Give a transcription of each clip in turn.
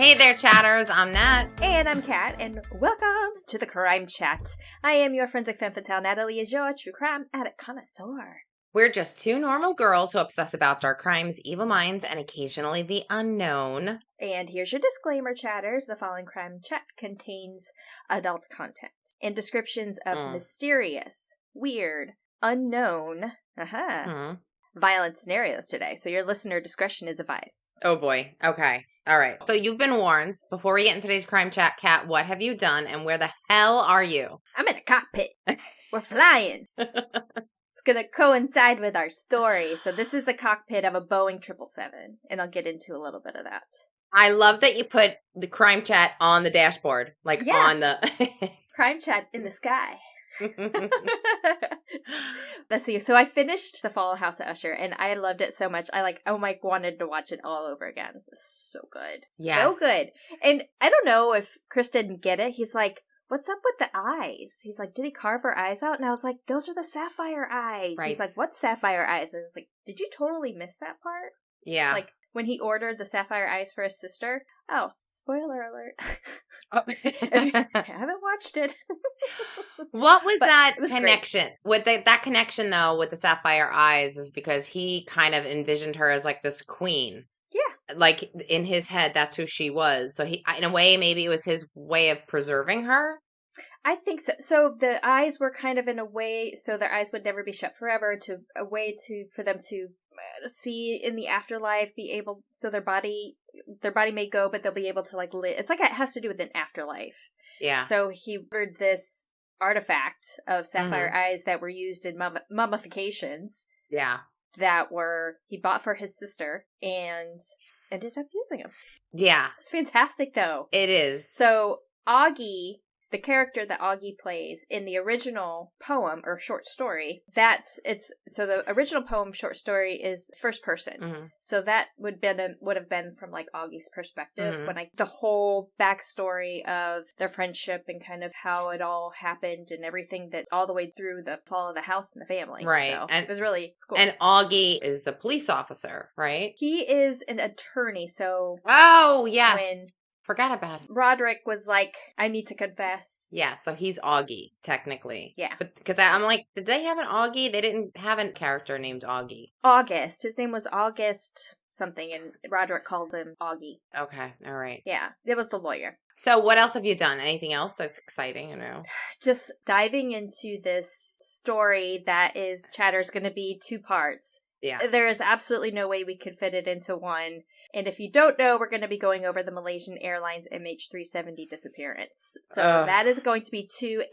Hey there, chatters. I'm Nat. And I'm Kat, and welcome to the Crime Chat. I am your forensic femme fatale, Natalie, is your true crime addict connoisseur. We're just two normal girls who obsess about dark crimes, evil minds, and occasionally the unknown. And here's your disclaimer, chatters. The following Crime Chat contains adult content and descriptions of mysterious, weird, unknown, violent scenarios today. So your listener discretion is advised. Oh boy. Okay. All right. So you've been warned. Before we get into today's Crime Chat, Kat, what have you done and where the hell are you? I'm in a cockpit. We're flying. It's going to coincide with our story. So this is the cockpit of a Boeing 777, and I'll get into a little bit of that. I love that you put the Crime Chat on the dashboard, on the... Crime Chat in the sky. Let's see. So I finished The Fall of House of Usher, and I loved it so much. I wanted to watch it all over again. It was so good. Yes. So good. And I don't know if Chris didn't get it. He's like, what's up with the eyes? He's like, did he carve her eyes out? And I was like, those are the sapphire eyes. Right. He's like, what's sapphire eyes? And it's like, did you totally miss that part? Yeah. Like, when he ordered the sapphire eyes for his sister. Oh, spoiler alert. If you haven't watched it. What was that was connection? With that connection, though, with the sapphire eyes is because he kind of envisioned her as like this queen. Yeah. Like in his head, that's who she was. So he, in a way, maybe it was his way of preserving her. I think so. So the eyes were kind of in a way, so their eyes would never be shut forever, for them to see in the afterlife, be able, so their body may go, but they'll be able to live. It's like it has to do with an afterlife. Yeah. So he ordered this artifact of sapphire eyes that were used in mummifications. Yeah. That he bought for his sister and ended up using them. Yeah. It's fantastic, though. It is. So Augie, the character that Augie plays in the original poem or short story, so the original poem short story is first person. Mm-hmm. So that would have been from Augie's perspective, when the whole backstory of their friendship and kind of how it all happened and everything that all the way through the fall of the house and the family. Right. So it was really cool. And Augie is the police officer, right? He is an attorney. So oh yes. Forgot about it. Roderick was like, I need to confess. Yeah, so he's Augie, technically. Yeah. But because I'm like, did they have an Augie? They didn't have a character named Augie. August. His name was August something, and Roderick called him Augie. Okay, all right. Yeah, it was the lawyer. So what else have you done? Anything else that's exciting? I know. Just diving into this story that is Chatter's going to be 2 parts. Yeah. There is absolutely no way we could fit it into one. And if you don't know, we're going to be going over the Malaysian Airlines MH370 Disappearance. So that is going to be 2.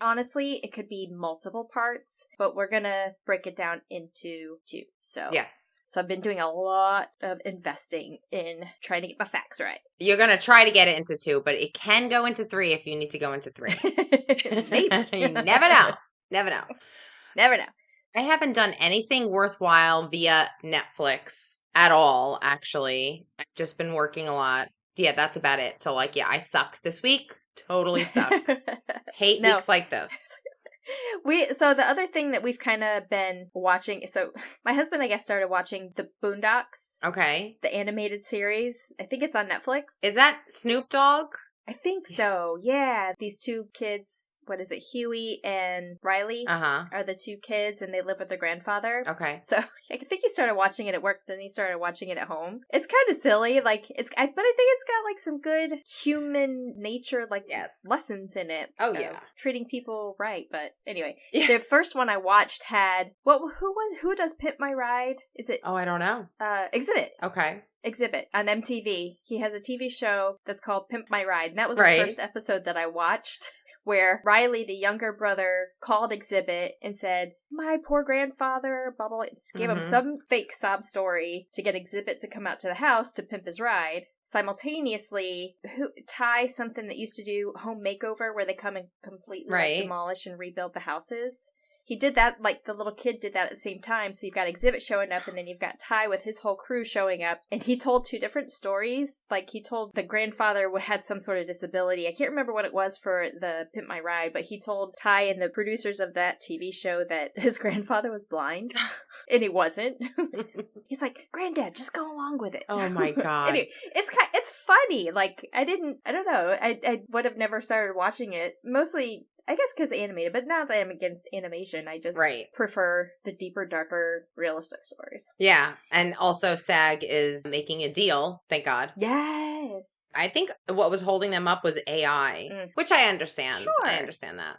Honestly, it could be multiple parts, but we're going to break it down into 2. So yes. So I've been doing a lot of investing in trying to get my facts right. You're going to try to get it into 2, but it can go into 3 if you need to go into 3. Maybe. You never know. Never know. Never know. I haven't done anything worthwhile via Netflix at all, actually. I've just been working a lot. Yeah, that's about it. So, I suck this week. Totally suck. Hate weeks like this. So the other thing that we've kind of been watching, so my husband, I guess, started watching The Boondocks. Okay. The animated series. I think it's on Netflix. Is that Snoop Dogg? I think so, yeah. These 2 kids, what is it, Huey and Riley are the 2 kids, and they live with their grandfather. Okay. So I think he started watching it at work, then he started watching it at home. It's kind of silly, but I think it's got some good human nature, lessons in it. Oh, yeah. Treating people right, but anyway. Yeah. The first one I watched had, who does Pimp My Ride? Is it? Oh, I don't know. Exhibit. Okay. Exhibit on MTV. He has a TV show that's called Pimp My Ride, and that was the first episode that I watched, where Riley, the younger brother, called Exhibit and said, my poor grandfather, blah, blah, blah, gave him some fake sob story to get Exhibit to come out to the house to pimp his ride. Simultaneously, Ty, something that used to do home makeover, where they come and completely demolish and rebuild the houses. he did that, like, the little kid did that at the same time. So you've got Exhibit showing up, and then you've got Ty with his whole crew showing up. And he told 2 different stories. Like, he told the grandfather had some sort of disability. I can't remember what it was for the Pimp My Ride, but he told Ty and the producers of that TV show that his grandfather was blind. And he wasn't. He's like, Granddad, just go along with it. Oh my God. Anyway, it's funny. Like, I don't know. I would have never started watching it. Mostly, I guess because animated, but not that I'm against animation. I just prefer the deeper, darker, realistic stories. Yeah. And also SAG is making a deal, thank God. Yes. I think what was holding them up was AI, which I understand. Sure. I understand that.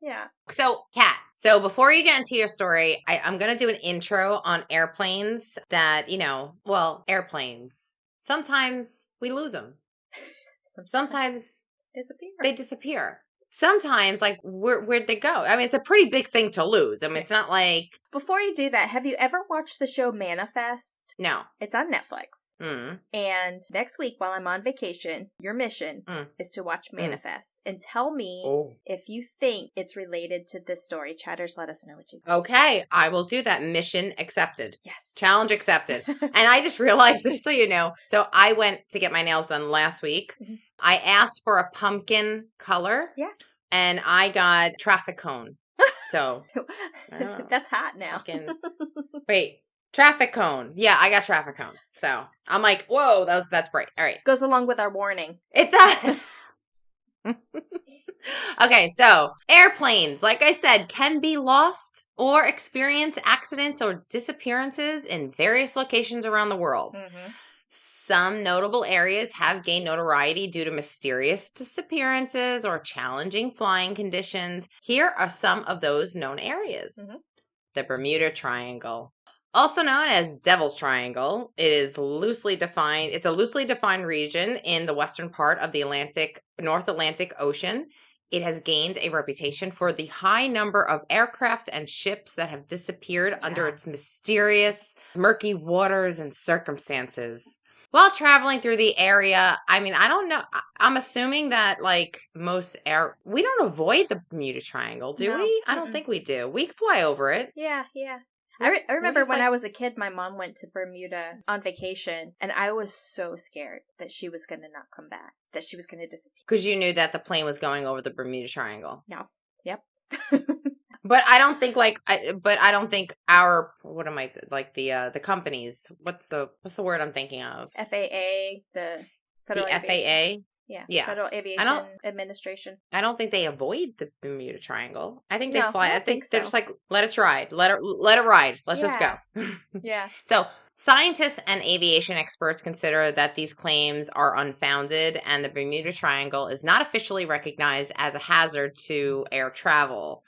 Yeah. So, Kat, before you get into your story, I'm going to do an intro on airplanes that, airplanes. Sometimes we lose them. Sometimes they disappear. Sometimes, like, where'd they go? I mean, it's a pretty big thing to lose. I mean, it's not like... Before you do that, have you ever watched the show Manifest? No. It's on Netflix. And next week, while I'm on vacation, your mission is to watch Manifest and tell me if you think it's related to this story. Chatters, let us know what you think. Okay, I will do that. Mission accepted. Yes. Challenge accepted. And I just realized, just so you know, so I went to get my nails done last week. I asked for a pumpkin color. Yeah. And I got traffic cone. So. That's hot now. Wait. Traffic cone. Yeah, I got traffic cone. So I'm like, whoa, that's bright. All right. Goes along with our warning. It's Okay, so airplanes, like I said, can be lost or experience accidents or disappearances in various locations around the world. Some notable areas have gained notoriety due to mysterious disappearances or challenging flying conditions. Here are some of those known areas. The Bermuda Triangle. Also known as Devil's Triangle, it's a loosely defined region in the western part of the North Atlantic Ocean. It has gained a reputation for the high number of aircraft and ships that have disappeared under its mysterious, murky waters and circumstances. While traveling through the area, I mean, I don't know. I'm assuming that, like, we don't avoid the Bermuda Triangle, do we? I don't think we do. We fly over it. Yeah. I remember when I was a kid, my mom went to Bermuda on vacation, and I was so scared that she was going to not come back, that she was going to disappear. Because you knew that the plane was going over the Bermuda Triangle. No. Yep. But I don't think the companies, what's the word I'm thinking of? FAA, the Federal Aviation. FAA? Yeah. Federal Aviation Administration. I don't think they avoid the Bermuda Triangle. I think they fly. I think they're just like, let it ride. Let it ride. Let's just go. Yeah. So scientists and aviation experts consider that these claims are unfounded and the Bermuda Triangle is not officially recognized as a hazard to air travel.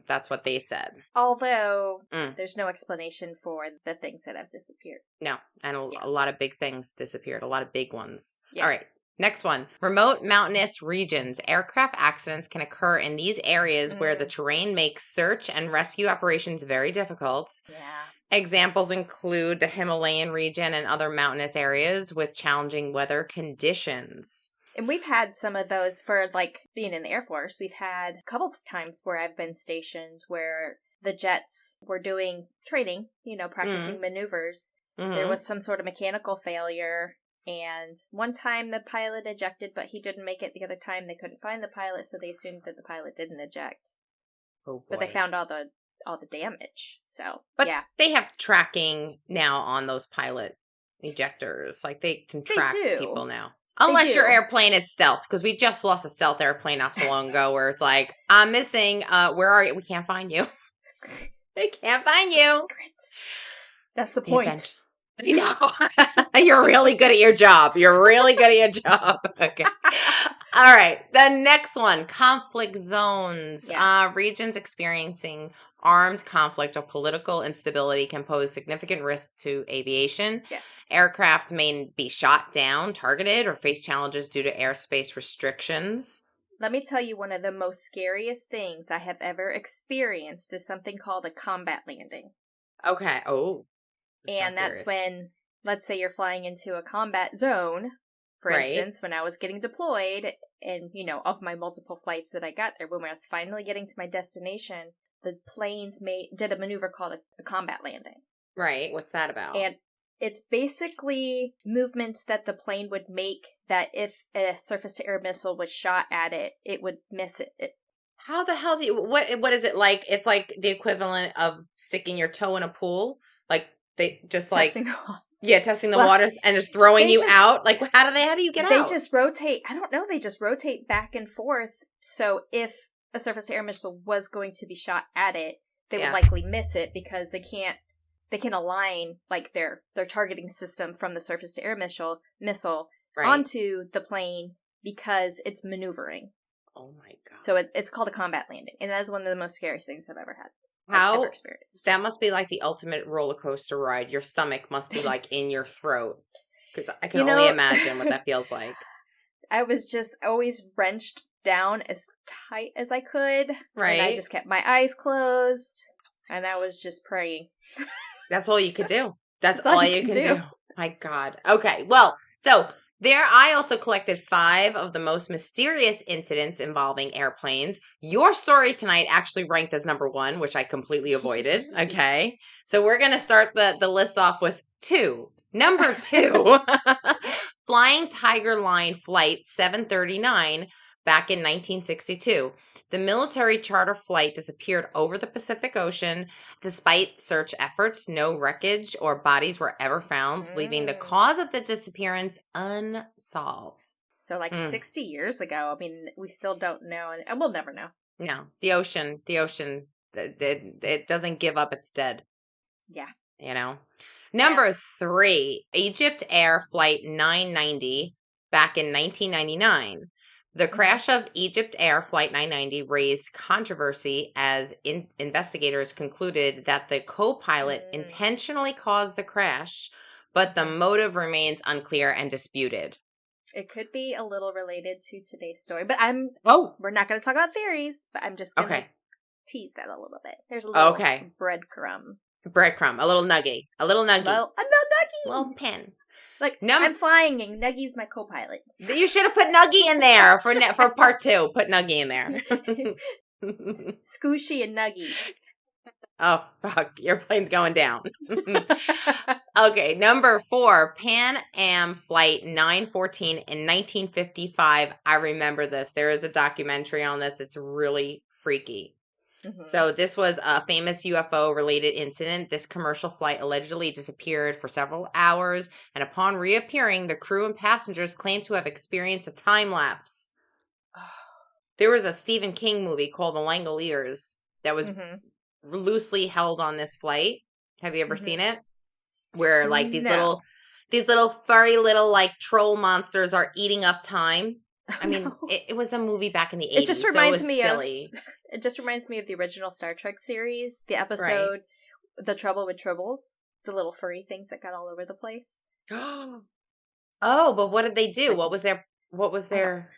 That's what they said. Although there's no explanation for the things that have disappeared. No. And a lot of big things disappeared. A lot of big ones. Yeah. All right. Next one, remote mountainous regions. Aircraft accidents can occur in these areas where the terrain makes search and rescue operations very difficult. Yeah. Examples include the Himalayan region and other mountainous areas with challenging weather conditions. And we've had some of those for, like, being in the Air Force. We've had a couple of times where I've been stationed where the jets were doing training, practicing maneuvers. There was some sort of mechanical failure. And one time the pilot ejected, but he didn't make it. The other time they couldn't find the pilot, so they assumed that the pilot didn't eject. Oh boy. But they found all the damage. So, but they have tracking now on those pilot ejectors. Like, they can track people now. Unless your airplane is stealth, because we just lost a stealth airplane not so long ago where it's like, I'm missing, where are you? We can't find you. We can't find you. That's the point. You know, you're really good at your job. Okay. All right. The next one, conflict zones. Yeah. Regions experiencing armed conflict or political instability can pose significant risk to aviation. Yes. Aircraft may be shot down, targeted, or face challenges due to airspace restrictions. Let me tell you, one of the most scariest things I have ever experienced is something called a combat landing. Okay. Oh. And that's when, let's say you're flying into a combat zone, for instance, when I was getting deployed, and, of my multiple flights that I got there, when I was finally getting to my destination, the planes did a maneuver called a combat landing. Right. What's that about? And it's basically movements that the plane would make that if a surface-to-air missile was shot at it, it would miss it. How the hell do you, what is it like? It's like the equivalent of sticking your toe in a pool. Like they just testing testing the waters and just throwing you out. Like how do you get out? They just rotate. I don't know. They just rotate back and forth. So if a surface-to-air missile was going to be shot at it, they would likely miss it because they can align like their targeting system from the surface-to-air missile onto the plane because it's maneuvering. Oh my god! So it's called a combat landing, and that is one of the most scariest things I've ever had. Ever experienced. That must be like the ultimate roller coaster ride. Your stomach must be like in your throat because I can only imagine what that feels like. I was just always wrenched down as tight as I could, right? And I just kept my eyes closed, and I was just praying. That's all you could do. That's all you can do. My God. Okay. Well, so I also collected 5 of the most mysterious incidents involving airplanes. Your story tonight actually ranked as number 1, which I completely avoided. Okay. So we're going to start the list off with 2. Number 2, Flying Tiger Line Flight 739 back in 1962. The military charter flight disappeared over the Pacific Ocean. Despite search efforts, no wreckage or bodies were ever found, leaving the cause of the disappearance unsolved. So 60 years ago, I mean, we still don't know, and we'll never know. No, the ocean, it doesn't give up its dead. Yeah. You know? Number 3, Egypt Air Flight 990 back in 1999. The crash of Egypt Air Flight 990 raised controversy as investigators concluded that the co-pilot intentionally caused the crash, but the motive remains unclear and disputed. It could be a little related to today's story, but we're not going to talk about theories, but I'm just going to tease that a little bit. There's a little breadcrumb, a little nuggie, a little little pin. Like, I'm flying and Nuggy's my co-pilot. You should have put Nuggy in there for part 2. Put Nuggy in there. Scooshy and Nuggy. Oh, fuck. Your plane's going down. Okay, number 4, Pan Am Flight 914 in 1955. I remember this. There is a documentary on this. It's really freaky. Mm-hmm. So this was a famous UFO-related incident. This commercial flight allegedly disappeared for several hours, and upon reappearing, the crew and passengers claimed to have experienced a time lapse. There was a Stephen King movie called The Langoliers that was loosely held on this flight. Have you ever seen it? Where like these little furry little like troll monsters are eating up time. I mean, it was a movie back in the 80s. It just reminds It just reminds me of the original Star Trek series, the episode The Trouble with Tribbles, the little furry things that got all over the place. Oh, but what did they do? What was their I don't remember.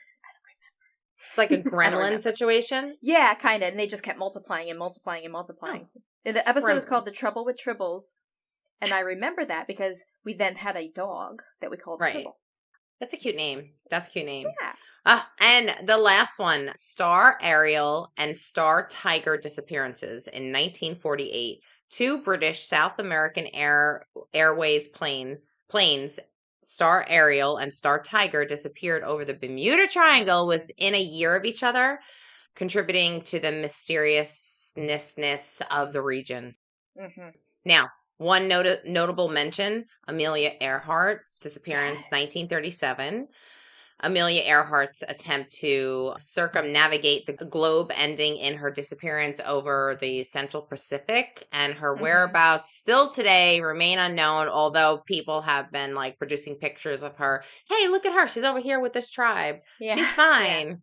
It's like a gremlin situation? Yeah, kind of. And they just kept multiplying and multiplying and multiplying. Oh. And the episode was called The Trouble with Tribbles. And I remember that because we then had a dog that we called Tribble. That's a cute name. Yeah. And the last one, Star Ariel and Star Tiger disappearances in 1948. 2 British South American Airways planes, Star Ariel and Star Tiger, disappeared over the Bermuda Triangle within a year of each other, contributing to the mysteriousness of the region. Mm-hmm. Now, one notable mention, Amelia Earhart, disappearance 1937. Amelia Earhart's attempt to circumnavigate the globe ending in her disappearance over the Central Pacific, and her whereabouts still today remain unknown, although people have been like producing pictures of her. Hey, look at her. She's over here with this tribe. Yeah. She's fine.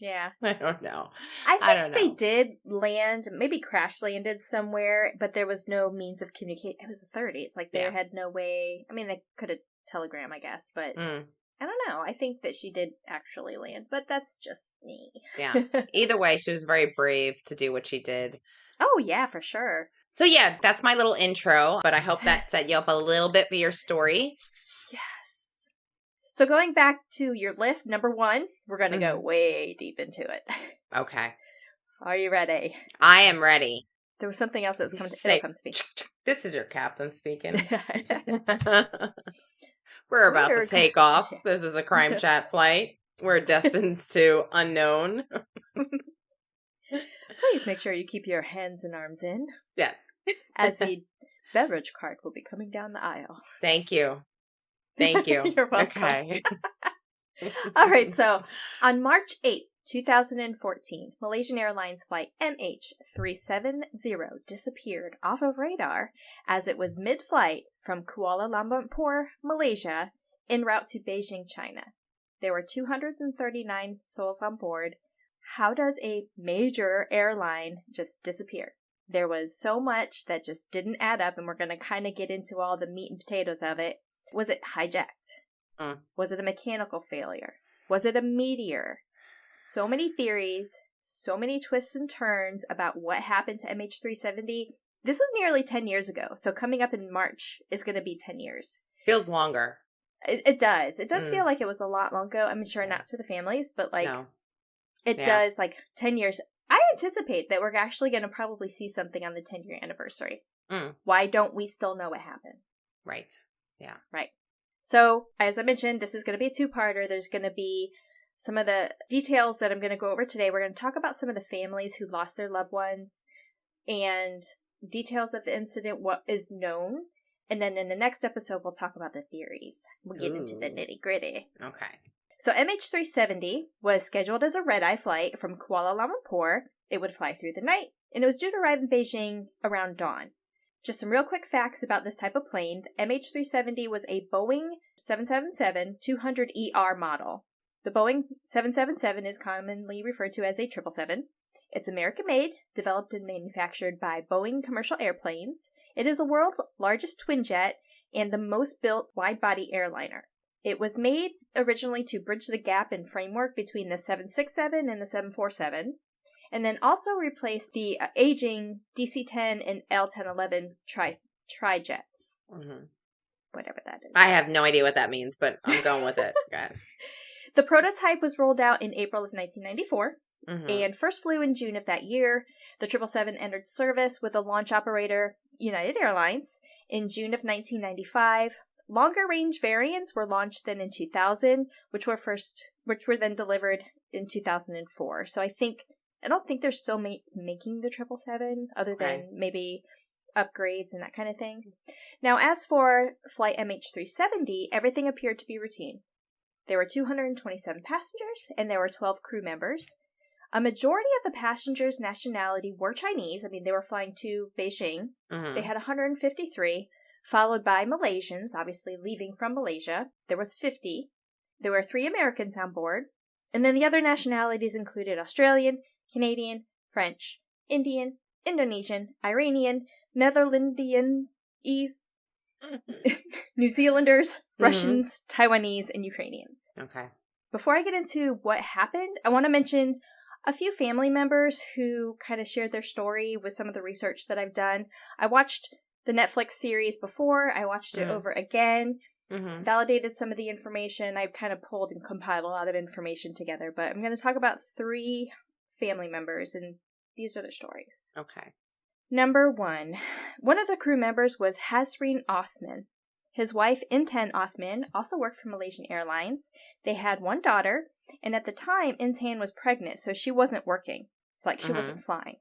Yeah. I don't know. I think they did land, maybe crash landed somewhere, but there was no means of communicating. It was the 30s. Like, they had no way. I mean, they could have telegram, I guess, but I don't know. I think that she did actually land, but that's just me. Yeah. Either way, she was very brave to do what she did. Oh, yeah, for sure. So, yeah, that's my little intro, but I hope that set you up a little bit for your story. Yes. So going back to your list, number 1, we're going to go way deep into it. Okay. Are you ready? I am ready. There was something else that was coming to Say, it'll come to me. This is your captain speaking. We're about to take off. This is a crime chat flight. We're destined to unknown. Please make sure you keep your hands and arms in. Yes. As the beverage cart will be coming down the aisle. Thank you. Thank you. You're welcome. Okay. All right, so on March 8th, 2014, Malaysian Airlines Flight MH370 disappeared off of radar as it was mid-flight from Kuala Lumpur, Malaysia, en route to Beijing, China. There were 239 souls on board. How does a major airline just disappear? There was so much that just didn't add up, and we're going to kind of get into all the meat and potatoes of it. Was it hijacked? Was it a mechanical failure? Was it a meteor? So many theories, so many twists and turns about what happened to MH370. This was nearly 10 years ago, so coming up in March is going to be 10 years. Feels longer. It does. It does feel like it was a lot longer. I'm sure not to the families, but it does, 10 years. I anticipate that we're actually going to probably see something on the 10-year anniversary. Why don't we still know what happened? Right. Yeah. Right. So, as I mentioned, this is going to be a two-parter. There's going to be some of the details that I'm going to go over today. We're going to talk about some of the families who lost their loved ones and details of the incident, what is known. And then in the next episode, we'll talk about the theories. We'll get into the nitty-gritty. Okay. So MH370 was scheduled as a red-eye flight from Kuala Lumpur. It would fly through the night, and it was due to arrive in Beijing around dawn. Just some real quick facts about this type of plane. The MH370 was a Boeing 777-200ER model. The Boeing 777 is commonly referred to as a 777. It's American-made, developed and manufactured by Boeing Commercial Airplanes. It is the world's largest twin jet and the most built wide-body airliner. It was made originally to bridge the gap in framework between the 767 and the 747, and then also replace the aging DC-10 and L-1011 tri-jets. Whatever that is. I have no idea what that means, but I'm going with it. Okay. The prototype was rolled out in April of 1994 and first flew in June of that year. The 777 entered service with a launch operator, United Airlines, in June of 1995. Longer range variants were launched then in 2000, which were then delivered in 2004. So I don't think they're still making the 777 other than maybe upgrades and that kind of thing. Now, as for flight MH370, everything appeared to be routine. There were 227 passengers, and there were 12 crew members. A majority of the passengers' nationality were Chinese. I mean, they were flying to Beijing. They had 153, followed by Malaysians, obviously leaving from Malaysia. There was 50. There were 3 Americans on board. And then the other nationalities included Australian, Canadian, French, Indian, Indonesian, Iranian, Netherlandianese, New Zealanders, Russians, Taiwanese, and Ukrainians. Okay. Before I get into what happened, I want to mention a few family members who kind of shared their story with some of the research that I've done. I watched the Netflix series before. I watched it over again, validated some of the information. I've kind of pulled and compiled a lot of information together, but I'm going to talk about 3 family members, and these are their stories. Okay. Number 1. One of the crew members was Hasreen Othman. His wife, Intan Othman, also worked for Malaysian Airlines. They had 1 daughter, and at the time, Intan was pregnant, so she wasn't working. It's like she wasn't flying.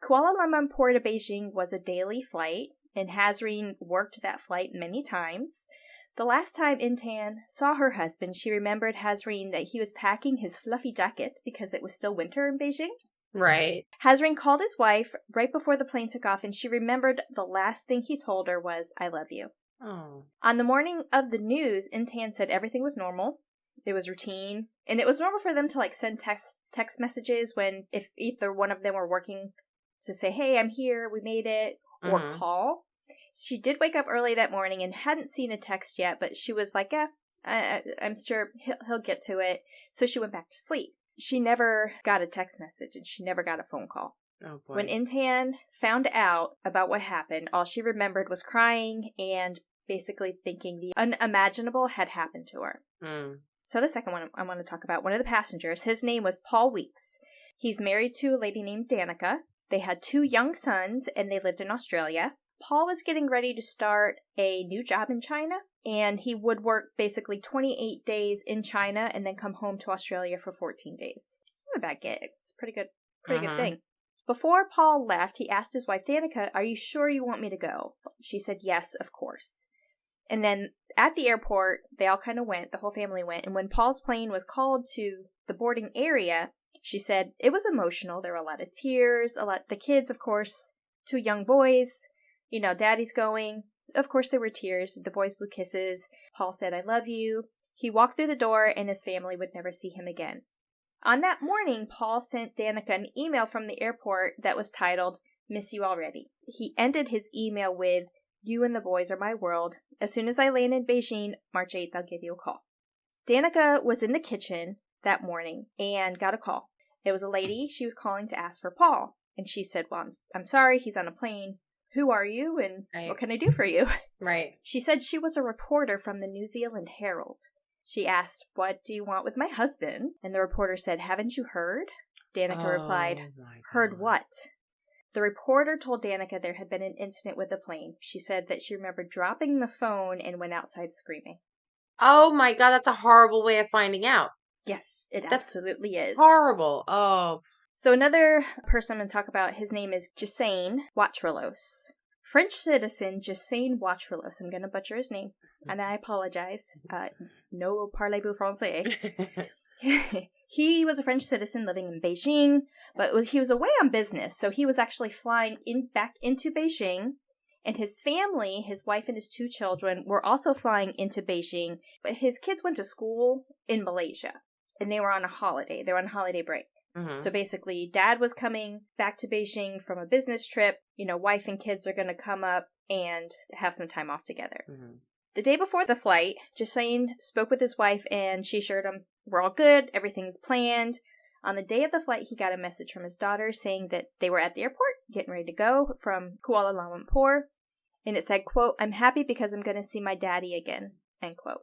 Kuala Lumpur to Beijing was a daily flight, and Hasreen worked that flight many times. The last time Intan saw her husband, she remembered Hasreen that he was packing his fluffy jacket because it was still winter in Beijing. Right. Hasreen called his wife right before the plane took off, and she remembered the last thing he told her was, "I love you." Oh. On the morning of the news, Intan said everything was normal. It was routine. And it was normal for them to send text messages if either one of them were working to say, "Hey, I'm here, we made it," or call. She did wake up early that morning and hadn't seen a text yet, but she was like, I'm sure he'll get to it. So she went back to sleep. She never got a text message, and she never got a phone call. Oh, boy. When Intan found out about what happened, all she remembered was crying and basically thinking the unimaginable had happened to her. So the second one I want to talk about, one of the passengers, his name was Paul Weeks. He's married to a lady named Danica. They had 2 young sons, and they lived in Australia. Paul was getting ready to start a new job in China, and he would work basically 28 days in China and then come home to Australia for 14 days. It's not a bad gig. It's a pretty good thing. Before Paul left, he asked his wife Danica, "Are you sure you want me to go?" She said, "Yes, of course." And then at the airport, they all kind of went, the whole family went, and when Paul's plane was called to the boarding area, she said it was emotional. There were a lot of tears, the kids, of course, 2 young boys, daddy's going. Of course, there were tears. The boys blew kisses. Paul said, "I love you." He walked through the door, and his family would never see him again. On that morning, Paul sent Danica an email from the airport that was titled, "Miss you already." He ended his email with, "You and the boys are my world. As soon as I land in Beijing, March 8th, I'll give you a call." Danica was in the kitchen that morning and got a call. It was a lady. She was calling to ask for Paul. And she said, "Well, I'm sorry, he's on a plane. Who are you and what can I do for you?" Right. She said she was a reporter from the New Zealand Herald. She asked, "What do you want with my husband?" And the reporter said, "Haven't you heard?" Danica replied, "Heard what?" The reporter told Danica there had been an incident with the plane. She said that she remembered dropping the phone and went outside screaming. Oh my God, that's a horrible way of finding out. Yes, that's absolutely is. Horrible. Oh. So another person I'm going to talk about, his name is Ghislain Wachtrelos. French citizen Ghislain Wachtrelos. I'm going to butcher his name, and I apologize. No parlez-vous français. He was a French citizen living in Beijing, but he was away on business, so he was actually flying back into Beijing, and his family, his wife and his 2 children, were also flying into Beijing, but his kids went to school in Malaysia, and they were on a holiday. They were on holiday break. Mm-hmm. So basically, Dad was coming back to Beijing from a business trip. Wife and kids are going to come up and have some time off together. Mm-hmm. The day before the flight, Ghislain spoke with his wife, and she assured him, "We're all good, everything's planned." On the day of the flight, he got a message from his daughter saying that they were at the airport, getting ready to go from Kuala Lumpur, and it said, quote, "I'm happy because I'm going to see my daddy again," end quote.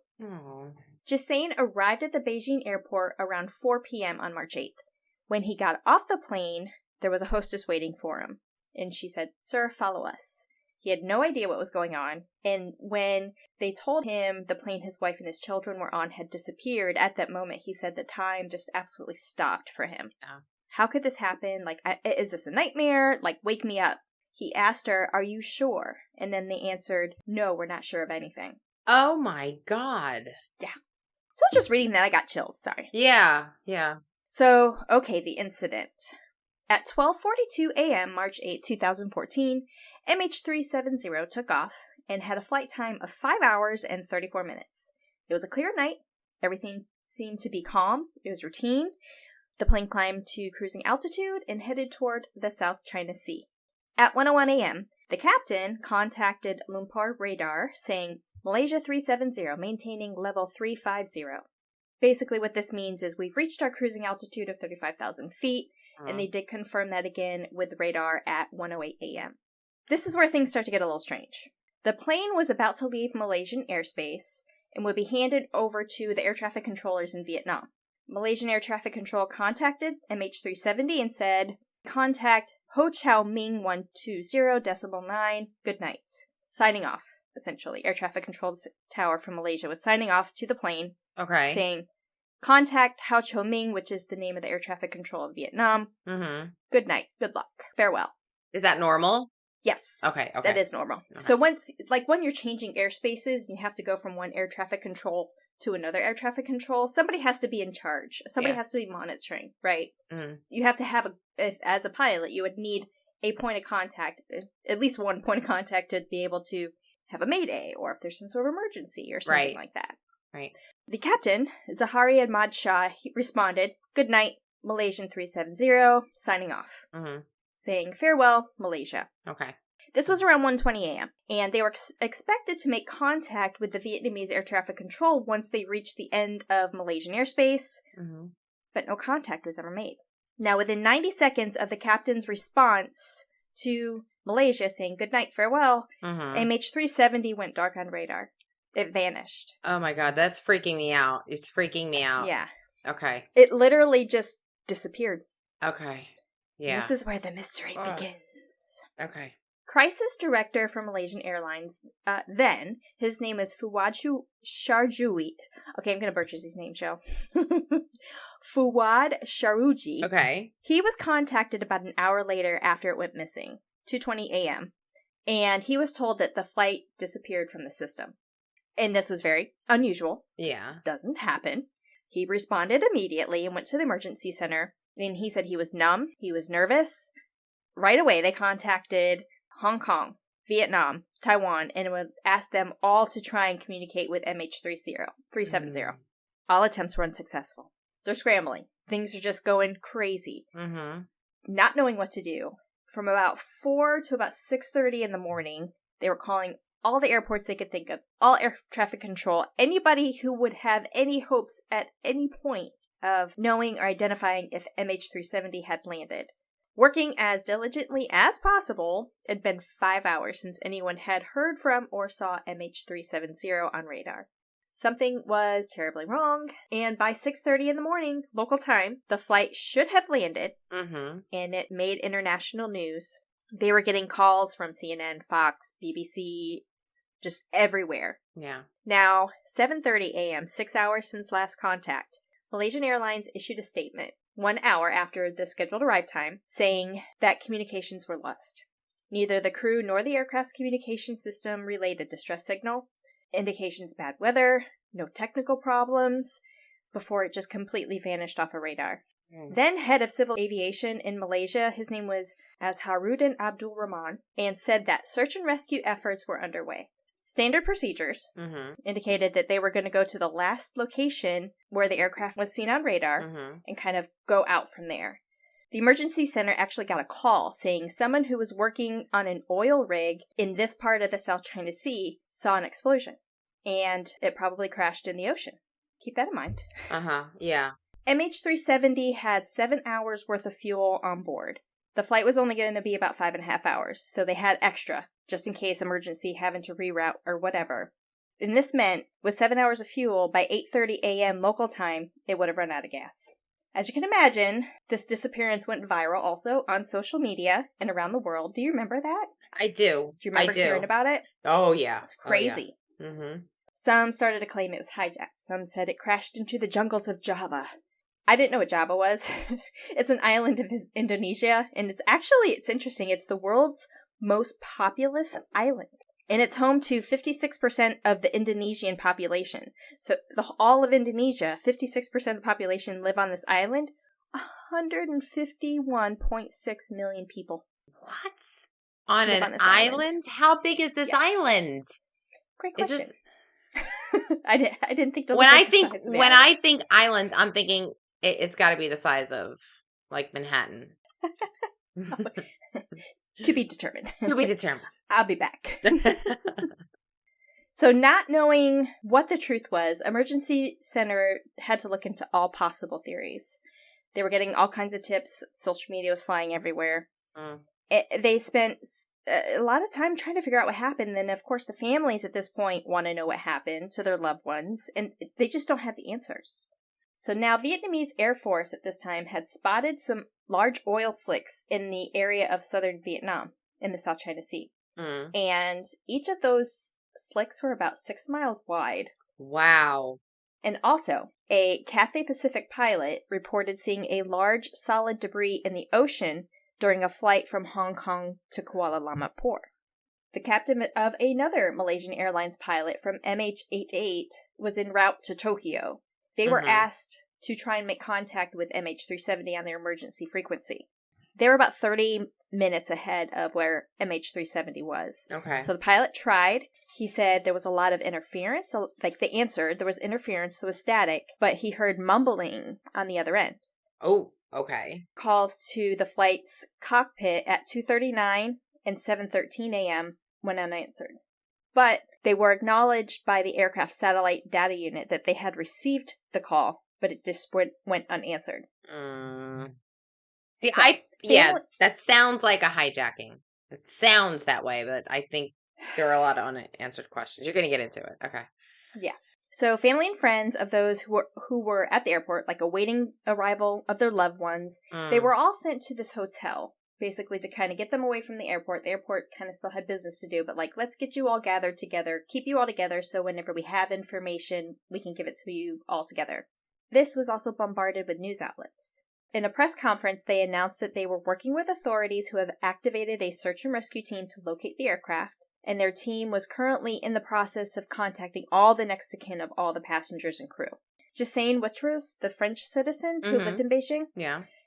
Ghislain arrived at the Beijing airport around 4 p.m. on March 8th. When he got off the plane, there was a hostess waiting for him, and she said, "Sir, follow us." He had no idea what was going on, and when they told him the plane his wife and his children were on had disappeared, at that moment he said the time just absolutely stopped for him. Yeah. How could this happen? Is this a nightmare? Wake me up. He asked her, "Are you sure?" And then they answered, "No, we're not sure of anything." Oh my God. Yeah. So just reading that, I got chills. Sorry. Yeah. So, okay, the incident. At 12:42 a.m., March 8, 2014, MH370 took off and had a flight time of 5 hours and 34 minutes. It was a clear night. Everything seemed to be calm. It was routine. The plane climbed to cruising altitude and headed toward the South China Sea. At 1:01 a.m., the captain contacted Lumpur radar saying, "Malaysia 370, maintaining level 350. Basically, what this means is we've reached our cruising altitude of 35,000 feet, and they did confirm that again with radar at 1:08 a.m. This is where things start to get a little strange. The plane was about to leave Malaysian airspace and would be handed over to the air traffic controllers in Vietnam. Malaysian air traffic control contacted MH370 and said, "Contact Ho Chow Ming 120.9, good night." Signing off, essentially. Air traffic control tower from Malaysia was signing off to the plane. Okay. Saying, "Contact Ho Chow Ming," which is the name of the air traffic control of Vietnam. Mm-hmm. Good night. Good luck. Farewell. Is that normal? Yes. Okay. That is normal. Okay. So when you're changing airspaces, you have to go from one air traffic control to another air traffic control. Somebody has to be in charge. Somebody has to be monitoring, right? Mm-hmm. You have to have as a pilot, you would need a point of contact, at least one point of contact to be able to have a mayday, or if there's some sort of emergency or something like that. Right. The captain, Zahari Ahmad Shah, responded, "Good night, Malaysian 370, signing off." Mm-hmm. Saying, "Farewell, Malaysia." Okay. This was around 1:20 a.m., and they were expected to make contact with the Vietnamese air traffic control once they reached the end of Malaysian airspace, but no contact was ever made. Now, within 90 seconds of the captain's response to Malaysia saying, "Good night, farewell," MH370 went dark on radar. It vanished. Oh my God, that's freaking me out. It's freaking me out. Yeah. Okay. It literally just disappeared. Okay. Yeah. And this is where the mystery begins. Okay. Crisis director for Malaysian Airlines, then, his name is Fuad Sharjui. Okay, I'm going to butcher these names, Joe. Fuad Sharuji. Okay. He was contacted about an hour later after it went missing, 2:20 a.m., and he was told that the flight disappeared from the system. And this was very unusual. Yeah. Doesn't happen. He responded immediately and went to the emergency center, and he said he was numb, he was nervous. Right away, they contacted Hong Kong, Vietnam, Taiwan, and would ask them all to try and communicate with MH370. All attempts were unsuccessful. They're scrambling. Things are just going crazy. Not knowing what to do. From about 4 to about 6:30 in the morning, they were calling all the airports they could think of, all air traffic control, anybody who would have any hopes at any point of knowing or identifying if MH370 had landed. Working as diligently as possible, it had been 5 hours since anyone had heard from or saw MH370 on radar. Something was terribly wrong, and by 6:30 in the morning, local time, the flight should have landed, and it made international news. They were getting calls from CNN, Fox, BBC, just everywhere. Yeah. Now, 7:30 a.m., 6 hours since last contact, Malaysian Airlines issued a statement 1 hour after the scheduled arrive time, saying that communications were lost. Neither the crew nor the aircraft's communication system relayed a distress signal, indications bad weather, no technical problems, before it just completely vanished off a radar. Then head of civil aviation in Malaysia, his name was Azharuddin Abdul Rahman, and said that search and rescue efforts were underway. Standard procedures indicated that they were going to go to the last location where the aircraft was seen on radar and kind of go out from there. The emergency center actually got a call saying someone who was working on an oil rig in this part of the South China Sea saw an explosion, and it probably crashed in the ocean. Keep that in mind. Yeah. MH370 had 7 hours worth of fuel on board. The flight was only going to be about 5.5 hours, so they had extra, just in case emergency having to reroute or whatever. And this meant, with 7 hours of fuel, by 8:30 a.m. local time, it would have run out of gas. As you can imagine, this disappearance went viral also on social media and around the world. Do you remember that? I do. Do you remember hearing about it? Oh, yeah. It's crazy. Oh, yeah. Some started to claim it was hijacked. Some said it crashed into the jungles of Java. I didn't know what Java was. It's an island of Indonesia, and it's interesting. It's the world's most populous island. And it's home to 56% of the Indonesian population. So all of Indonesia, 56% of the population live on this island. 151.6 million people. What? On an island? How big is this island? Great question. I didn't think to when I think island, I'm thinking it's got to be the size of like Manhattan. To be determined. To be determined. I'll be back. So not knowing what the truth was, Emergency Center had to look into all possible theories. They were getting all kinds of tips. Social media was flying everywhere. They spent a lot of time trying to figure out what happened. And of course, the families at this point want to know what happened to their loved ones. And they just don't have the answers. So now Vietnamese Air Force at this time had spotted some large oil slicks in the area of southern Vietnam in the South China Sea. And each of those slicks were about 6 miles wide. Wow. And also, a Cathay Pacific pilot reported seeing a large solid debris in the ocean during a flight from Hong Kong to Kuala Lumpur. The captain of another Malaysian Airlines pilot from MH88 was en route to Tokyo. They were asked to try and make contact with MH370 on their emergency frequency. They were about 30 minutes ahead of where MH370 was. Okay. So the pilot tried. He said there was a lot of interference. Like they answered, there was interference, there was static, but he heard mumbling on the other end. Oh, okay. Calls to the flight's cockpit at 2:39 and 7:13 a.m. went unanswered. But they were acknowledged by the aircraft satellite data unit that they had received the call, but it just went unanswered. See, that sounds like a hijacking. It sounds that way, but I think there are a lot of unanswered questions. You're going to get into it. Okay. Yeah. So family and friends of those who were at the airport, like awaiting arrival of their loved ones, they were all sent to this hotel, basically to kind of get them away from the airport. The airport kind of still had business to do, but like, let's get you all gathered together, keep you all together, so whenever we have information, we can give it to you all together. This was also bombarded with news outlets. In a press conference, they announced that they were working with authorities who have activated a search and rescue team to locate the aircraft, and their team was currently in the process of contacting all the next of kin of all the passengers and crew. Jasane Watros, the French citizen who lived in Beijing,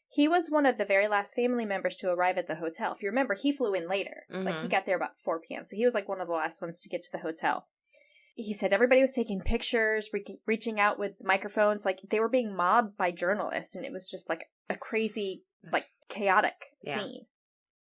he was one of the very last family members to arrive at the hotel. If you remember, he flew in later. Like, he got there about 4 p.m., so he was like one of the last ones to get to the hotel. He said everybody was taking pictures, reaching out with microphones, like they were being mobbed by journalists, and it was just like a crazy, like chaotic scene.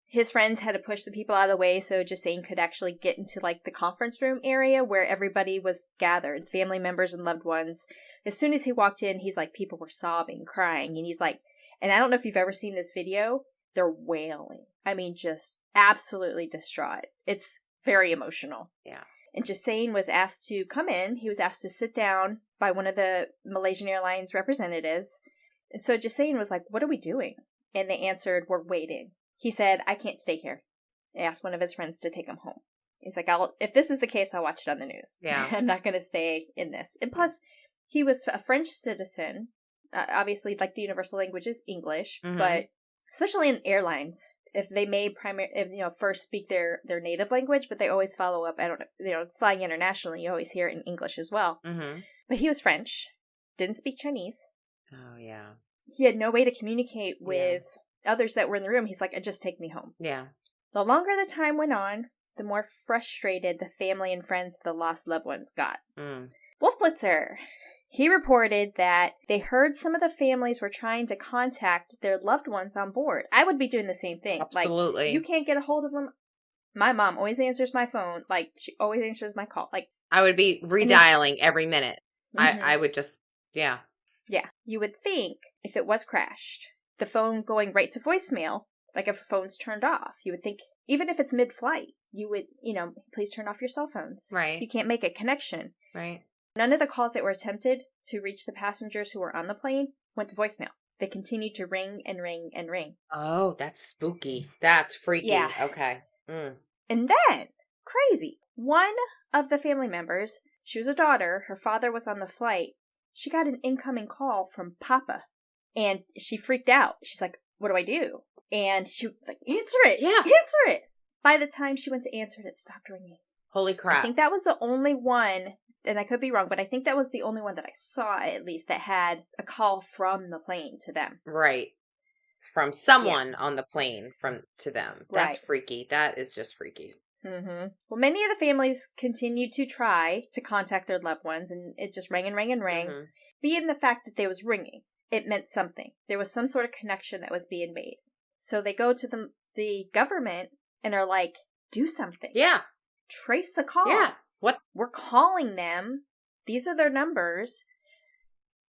His friends had to push the people out of the way so Jasane could actually get into like the conference room area where everybody was gathered, family members and loved ones. As soon as he walked in, he's like, people were sobbing, crying, and he's like, and I don't know if you've ever seen this video, they're wailing. I mean, just absolutely distraught. It's very emotional. Yeah. And Jasane was asked to come in. He was asked to sit down by one of the Malaysian Airlines representatives. And so Jasane was like, what are we doing? And they answered, we're waiting. He said, I can't stay here. He asked one of his friends to take him home. He's like, if this is the case, I'll watch it on the news. Yeah. I'm not going to stay in this. And plus, he was a French citizen. Obviously, like the universal language is English, but especially in airlines, if they may first speak their native language, but they always follow up. I don't know, flying internationally, you always hear it in English as well. But he was French, didn't speak Chinese. Oh, yeah. He had no way to communicate with others that were in the room. He's like, just take me home. Yeah. The longer the time went on, the more frustrated the family and friends of the lost loved ones got. Wolf Blitzer, he reported that they heard some of the families were trying to contact their loved ones on board. I would be doing the same thing. Absolutely. Like, you can't get a hold of them. My mom always answers my phone. Like, she always answers my call. Like, I would be redialing every minute. I would just, Yeah, you would think if it was crashed, the phone going right to voicemail, like if a phone's turned off, you would think, even if it's mid-flight, you would, please turn off your cell phones. Right. You can't make a connection. Right. None of the calls that were attempted to reach the passengers who were on the plane went to voicemail. They continued to ring and ring and ring. Oh, that's spooky. That's freaky. Yeah. Okay. And then, crazy, one of the family members, she was a daughter, her father was on the flight, she got an incoming call from Papa. And she freaked out. She's like, what do I do? And she was like, answer it. Yeah. Answer it. By the time she went to answer it, it stopped ringing. Holy crap. I think that was the only one, and I could be wrong, but I think that was the only one that I saw, at least, that had a call from the plane to them. Right. From someone on the plane to them. That's freaky. That is just freaky. Well, many of the families continued to try to contact their loved ones, and it just rang and rang and rang. Being the fact that they was ringing, it meant something. There was some sort of connection that was being made. So they go to the government and are like, do something. Yeah. Trace the call. Yeah. What? We're calling them. These are their numbers.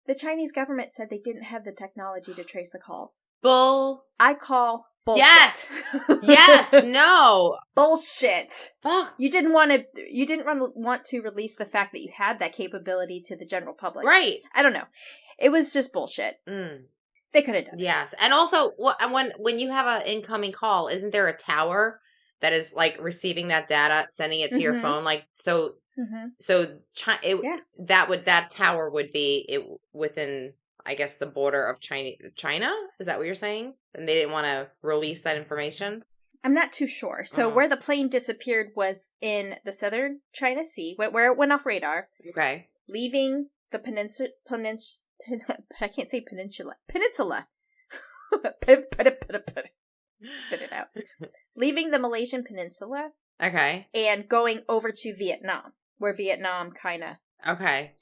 The Chinese government said they didn't have the technology to trace the calls. I call bullshit. Yes. Yes. No. Bullshit. Fuck. You didn't want to release the fact that you had that capability to the general public. Right. I don't know. It was just bullshit. They could have done it. Yes. And also, when you have an incoming call, isn't there a tower that is like receiving that data, sending it to your phone? Like, so that tower would be within, I guess, the border of China? Is that what you're saying? And they didn't want to release that information? I'm not too sure. So where the plane disappeared was in the southern China Sea, where it went off radar. Okay. Leaving the peninsula. I can't say peninsula. Peninsula. Spit it out. Leaving the Malaysian peninsula. Okay. And going over to Vietnam, where Vietnam kind of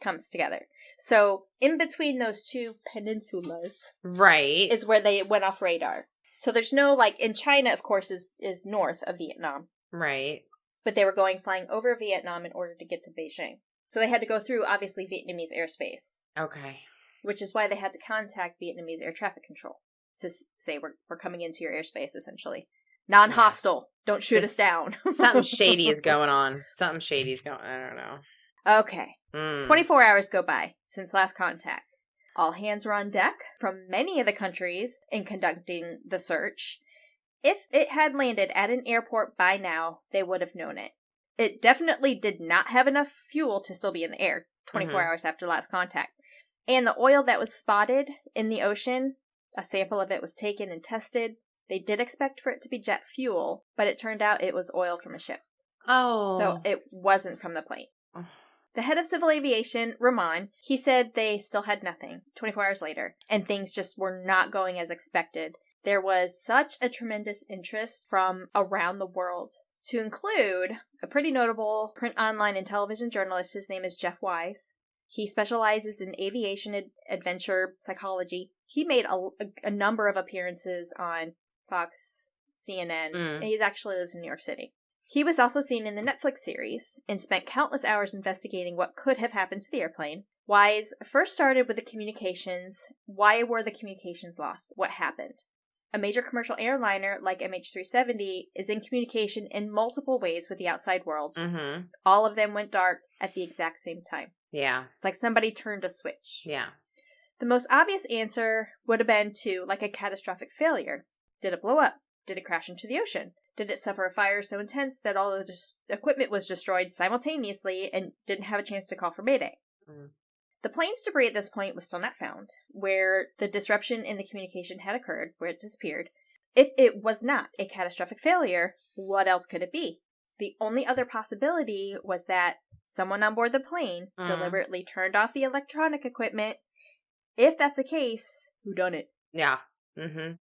comes together. So in between those two peninsulas, right, is where they went off radar. So there's no, like, in China, of course, is north of Vietnam. Right. But they were flying over Vietnam in order to get to Beijing. So they had to go through, obviously, Vietnamese airspace. Okay. Which is why they had to contact Vietnamese air traffic control to say, we're coming into your airspace, essentially. Non-hostile. Don't shoot us down. Something shady is going on. I don't know. Okay. 24 hours go by since last contact. All hands were on deck from many of the countries in conducting the search. If it had landed at an airport by now, they would have known it. It definitely did not have enough fuel to still be in the air 24 hours after last contact. And the oil that was spotted in the ocean, a sample of it was taken and tested. They did expect for it to be jet fuel, but it turned out it was oil from a ship. Oh. So it wasn't from the plane. The head of civil aviation, Rahman, he said they still had nothing 24 hours later, and things just were not going as expected. There was such a tremendous interest from around the world, to include a pretty notable print, online, and television journalist. His name is Jeff Wise. He specializes in aviation adventure psychology. He made a number of appearances on Fox, CNN, and he actually lives in New York City. He was also seen in the Netflix series and spent countless hours investigating what could have happened to the airplane. Wise first started with the communications. Why were the communications lost? What happened? A major commercial airliner like MH370 is in communication in multiple ways with the outside world. All of them went dark at the exact same time. Yeah. It's like somebody turned a switch. Yeah. The most obvious answer would have been to, like, a catastrophic failure. Did it blow up? Did it crash into the ocean? Did it suffer a fire so intense that all of the equipment was destroyed simultaneously and didn't have a chance to call for Mayday? The plane's debris at this point was still not found, where the disruption in the communication had occurred, where it disappeared. If it was not a catastrophic failure, what else could it be? The only other possibility was that someone on board the plane deliberately turned off the electronic equipment. If that's the case, who done it? Yeah. 2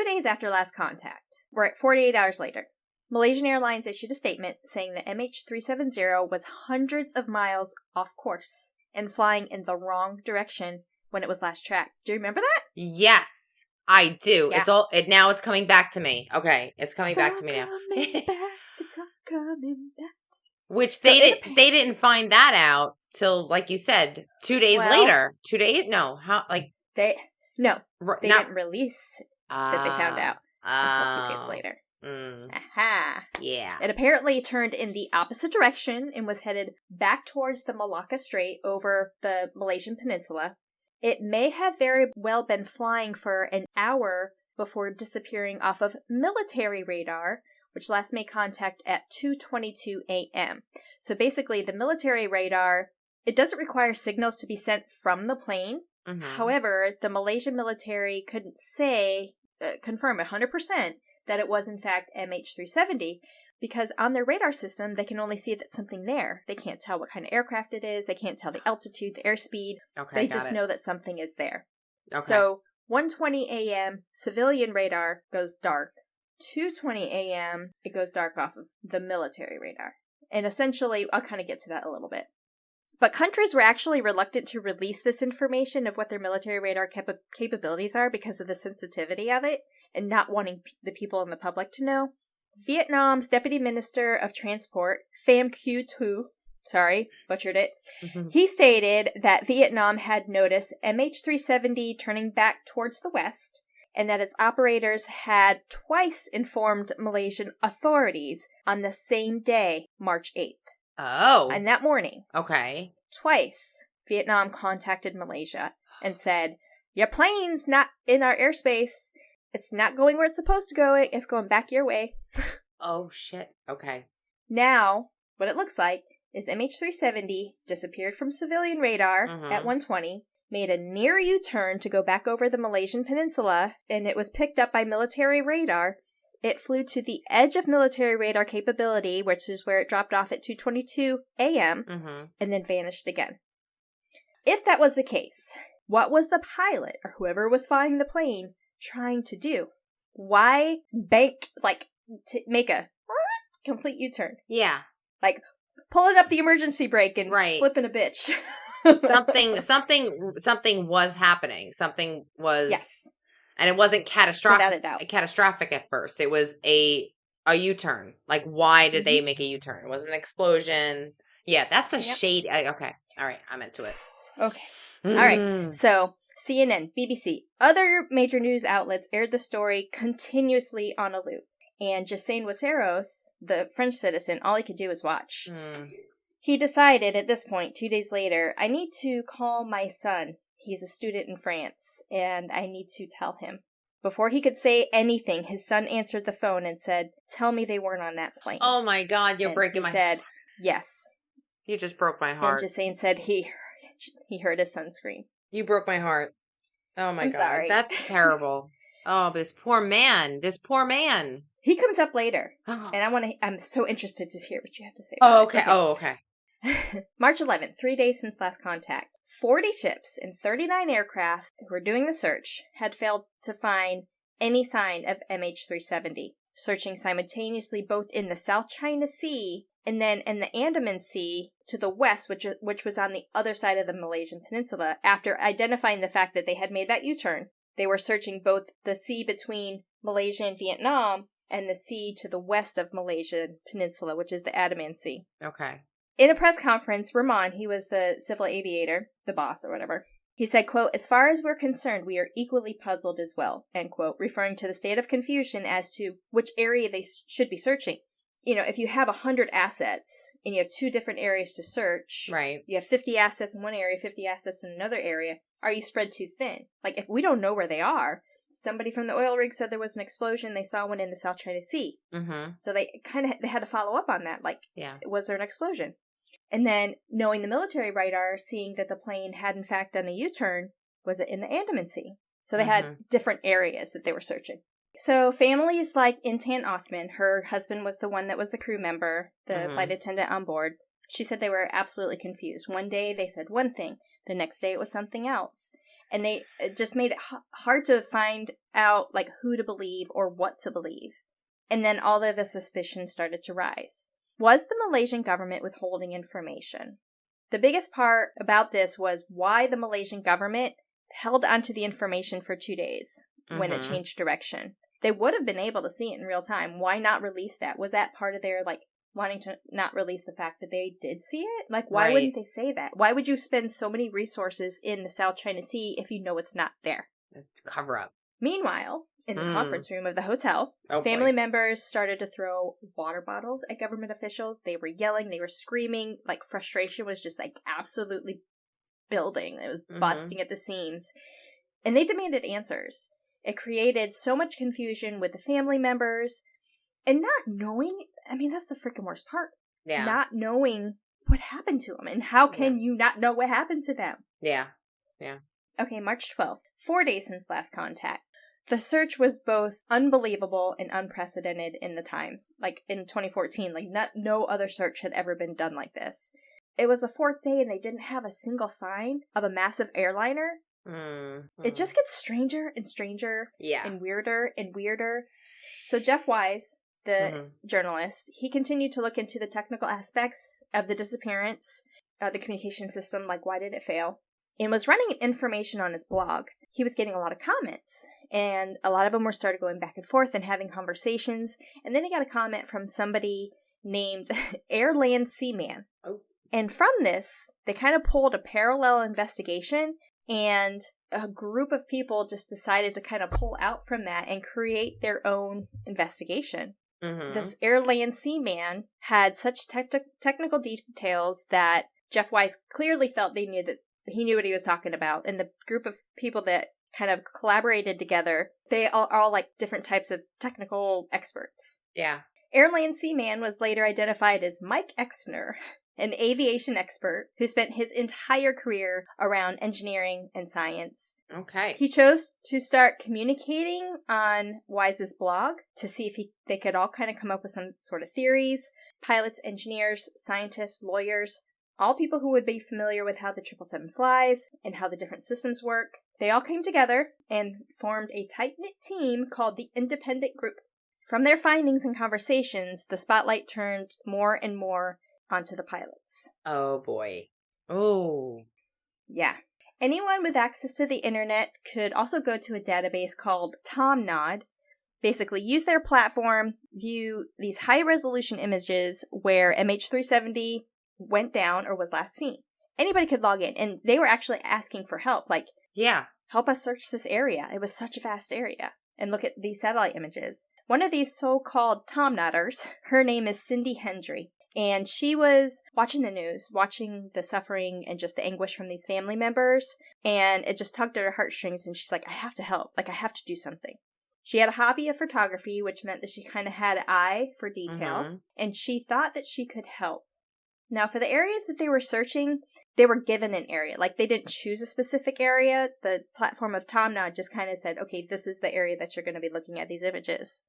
days after last contact, we're at 48 hours later, Malaysian Airlines issued a statement saying the MH370 was hundreds of miles off course and flying in the wrong direction when it was last tracked. Do you remember that? Yes, I do. Yeah. Now it's coming back to me. Okay, it's coming back to me now. It's all coming back. Which they didn't find that out till, like you said, 2 days later. 2 days? No, they didn't release that they found out until 2 days later. Aha. Yeah. It apparently turned in the opposite direction and was headed back towards the Malacca Strait over the Malaysian peninsula. It may have very well been flying for an hour before disappearing off of military radar, which last made contact at 2:22 a.m. So basically, the military radar, it doesn't require signals to be sent from the plane. However, the Malaysian military couldn't confirm 100% that it was in fact MH370, because on their radar system, they can only see that something there. They can't tell what kind of aircraft it is. They can't tell the altitude, the airspeed. Okay, they just know that something is there. Okay. So 1:20 a.m., civilian radar goes dark. 2:20 a.m., it goes dark off of the military radar. And essentially, I'll kind of get to that a little bit. But countries were actually reluctant to release this information of what their military radar capabilities are because of the sensitivity of it and not wanting the people in the public to know. Vietnam's Deputy Minister of Transport, Pham Q Tu, sorry, butchered it, he stated that Vietnam had noticed MH370 turning back towards the west and that its operators had twice informed Malaysian authorities on the same day, March 8th. Oh. And that morning. Okay. Twice, Vietnam contacted Malaysia and said, your plane's not in our airspace. It's not going where it's supposed to go. It's going back your way. Oh, shit. Okay. Now, what it looks like is MH370 disappeared from civilian radar at 1:20, made a near U-turn to go back over the Malaysian peninsula, and it was picked up by military radar. It flew to the edge of military radar capability, which is where it dropped off at 2:22 a.m., and then vanished again. If that was the case, what was the pilot, or whoever was flying the plane, trying to do? Why make a complete U-turn? Yeah. Like, pulling up the emergency brake and flipping a bitch. Something was happening. Something was... Yes. And it wasn't catastrophic. Without a doubt. Catastrophic at first. It was a U-turn. Like, why did they make a U-turn? It was an explosion. Yeah, that's a shade. Okay. All right. I'm into it. Okay. All right. So, CNN, BBC, other major news outlets aired the story continuously on a loop. And Jassane Wateros, the French citizen, all he could do was watch. He decided at this point, 2 days later, I need to call my son. He's a student in France, and I need to tell him. Before he could say anything, his son answered the phone and said, "Tell me they weren't on that plane." Oh my God, you're breaking my heart. He said, "Yes." You just broke my heart. And Jasane said he heard his son scream. You broke my heart. Oh my I'm God. sorry. That's terrible. Oh, this poor man. He comes up later, and I'm so interested to hear what you have to say. Oh, okay. Oh, okay. March 11th, 3 days since last contact. 40 ships and 39 aircraft who were doing the search had failed to find any sign of MH370, searching simultaneously both in the South China Sea and then in the Andaman Sea to the west, which was on the other side of the Malaysian peninsula. After identifying the fact that they had made that U-turn, they were searching both the sea between Malaysia and Vietnam and the sea to the west of Malaysian peninsula, which is the Andaman Sea. Okay. In a press conference, Rahman, he was the civil aviator, the boss or whatever, he said, quote, "As far as we're concerned, we are equally puzzled as well," end quote, referring to the state of confusion as to which area they should be searching. You know, if you have 100 assets and you have 2 different areas to search, right? You have 50 assets in one area, 50 assets in another area. Are you spread too thin? Like, if we don't know where they are, somebody from the oil rig said there was an explosion. They saw one in the South China Sea. Mm-hmm. So they had to follow up on that. Like, was there an explosion? And then, knowing the military radar, seeing that the plane had in fact done a U-turn, was it in the Andaman Sea? So they had different areas that they were searching. So families like Intan Othman, her husband was the one that was the crew member, the flight attendant on board. She said they were absolutely confused. One day they said one thing, the next day it was something else. And it just made it hard to find out like who to believe or what to believe. And then all of the suspicions started to rise. Was the Malaysian government withholding information? The biggest part about this was why the Malaysian government held onto the information for 2 days when it changed direction. They would have been able to see it in real time. Why not release that? Was that part of their, like, wanting to not release the fact that they did see it? Like, why wouldn't they say that? Why would you spend so many resources in the South China Sea if you know it's not there? Cover up. Meanwhile, in the conference room of the hotel, family members started to throw water bottles at government officials. They were yelling, they were screaming, like frustration was just like absolutely building. It was busting at the seams. And they demanded answers. It created so much confusion with the family members and not knowing, I mean, that's the freaking worst part. Yeah. Not knowing what happened to them and how can you not know what happened to them? Yeah. Yeah. Okay, March 12th, 4 days since last contact. The search was both unbelievable and unprecedented in the times. Like in 2014, like no other search had ever been done like this. It was the 4th day and they didn't have a single sign of a massive airliner. It just gets stranger and stranger and weirder. So Jeff Wise, the journalist, he continued to look into the technical aspects of the disappearance, the communication system, like why did it fail, and was running information on his blog. He was getting a lot of comments, and a lot of them were started going back and forth and having conversations, and then he got a comment from somebody named Airland Seaman. Oh. And from this, they kind of pulled a parallel investigation, and a group of people just decided to kind of pull out from that and create their own investigation. This Airland Seaman had such technical details that Jeff Wise clearly felt he knew what he was talking about. And the group of people that kind of collaborated together, they are all like different types of technical experts. Yeah. Airland Seaman was later identified as Mike Exner, an aviation expert who spent his entire career around engineering and science. Okay. He chose to start communicating on Wise's blog to see if they could all kind of come up with some sort of theories. Pilots, engineers, scientists, lawyers, all people who would be familiar with how the 777 flies and how the different systems work. They all came together and formed a tight-knit team called the Independent Group. From their findings and conversations, the spotlight turned more and more onto the pilots. Oh, boy. Oh. Yeah. Anyone with access to the internet could also go to a database called TomNod, basically use their platform, view these high-resolution images where MH370 went down or was last seen. Anybody could log in, and they were actually asking for help, like, help us search this area. It was such a vast area. And look at these satellite images. One of these so-called TomNodders, her name is Cindy Hendry. And she was watching the news, watching the suffering and just the anguish from these family members. And it just tugged at her heartstrings. And she's like, I have to help. Like, I have to do something. She had a hobby of photography, which meant that she kind of had an eye for detail. And she thought that she could help. Now, for the areas that they were searching, they were given an area. Like, they didn't choose a specific area. The platform of TomNod just kind of said, okay, this is the area that you're going to be looking at these images.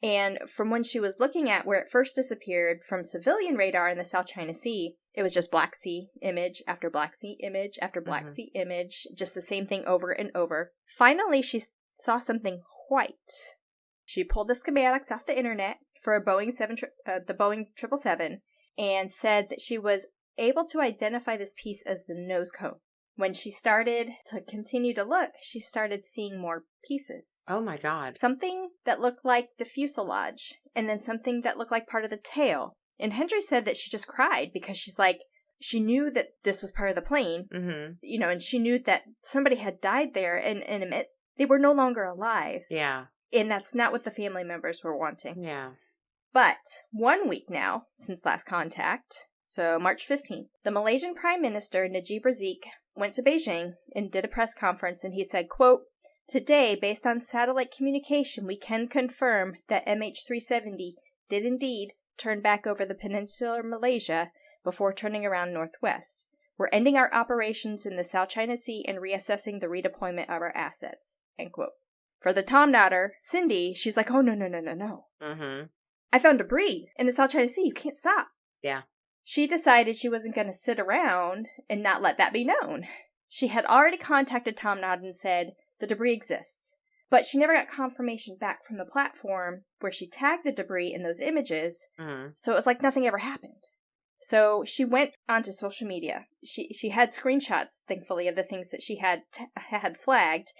And from when she was looking at where it first disappeared from civilian radar in the South China Sea, it was just Black Sea image after Black Sea image after Black Sea image, just the same thing over and over. Finally, she saw something white. She pulled the schematics off the internet for a Boeing 777 and said that she was able to identify this piece as the nose cone. When she started to continue to look, she started seeing more pieces. Oh my God. Something that looked like the fuselage, and then something that looked like part of the tail. And Hendry said that she just cried because she's like, she knew that this was part of the plane, you know, and she knew that somebody had died there, and they were no longer alive. Yeah. And that's not what the family members were wanting. Yeah. But 1 week now since last contact, so March 15th, the Malaysian Prime Minister, Najib Razak, went to Beijing and did a press conference, and he said, quote, today, based on satellite communication, we can confirm that MH370 did indeed turn back over the peninsular Malaysia before turning around northwest. We're ending our operations in the South China Sea and reassessing the redeployment of our assets, end quote. For the TomNodder, Cindy, she's like, oh, no. I found debris in the South China Sea. You can't stop. Yeah. She decided she wasn't going to sit around and not let that be known. She had already contacted TomNod and said, the debris exists. But she never got confirmation back from the platform where she tagged the debris in those images, so it was like nothing ever happened. So she went onto social media. She had screenshots, thankfully, of the things that she had flagged.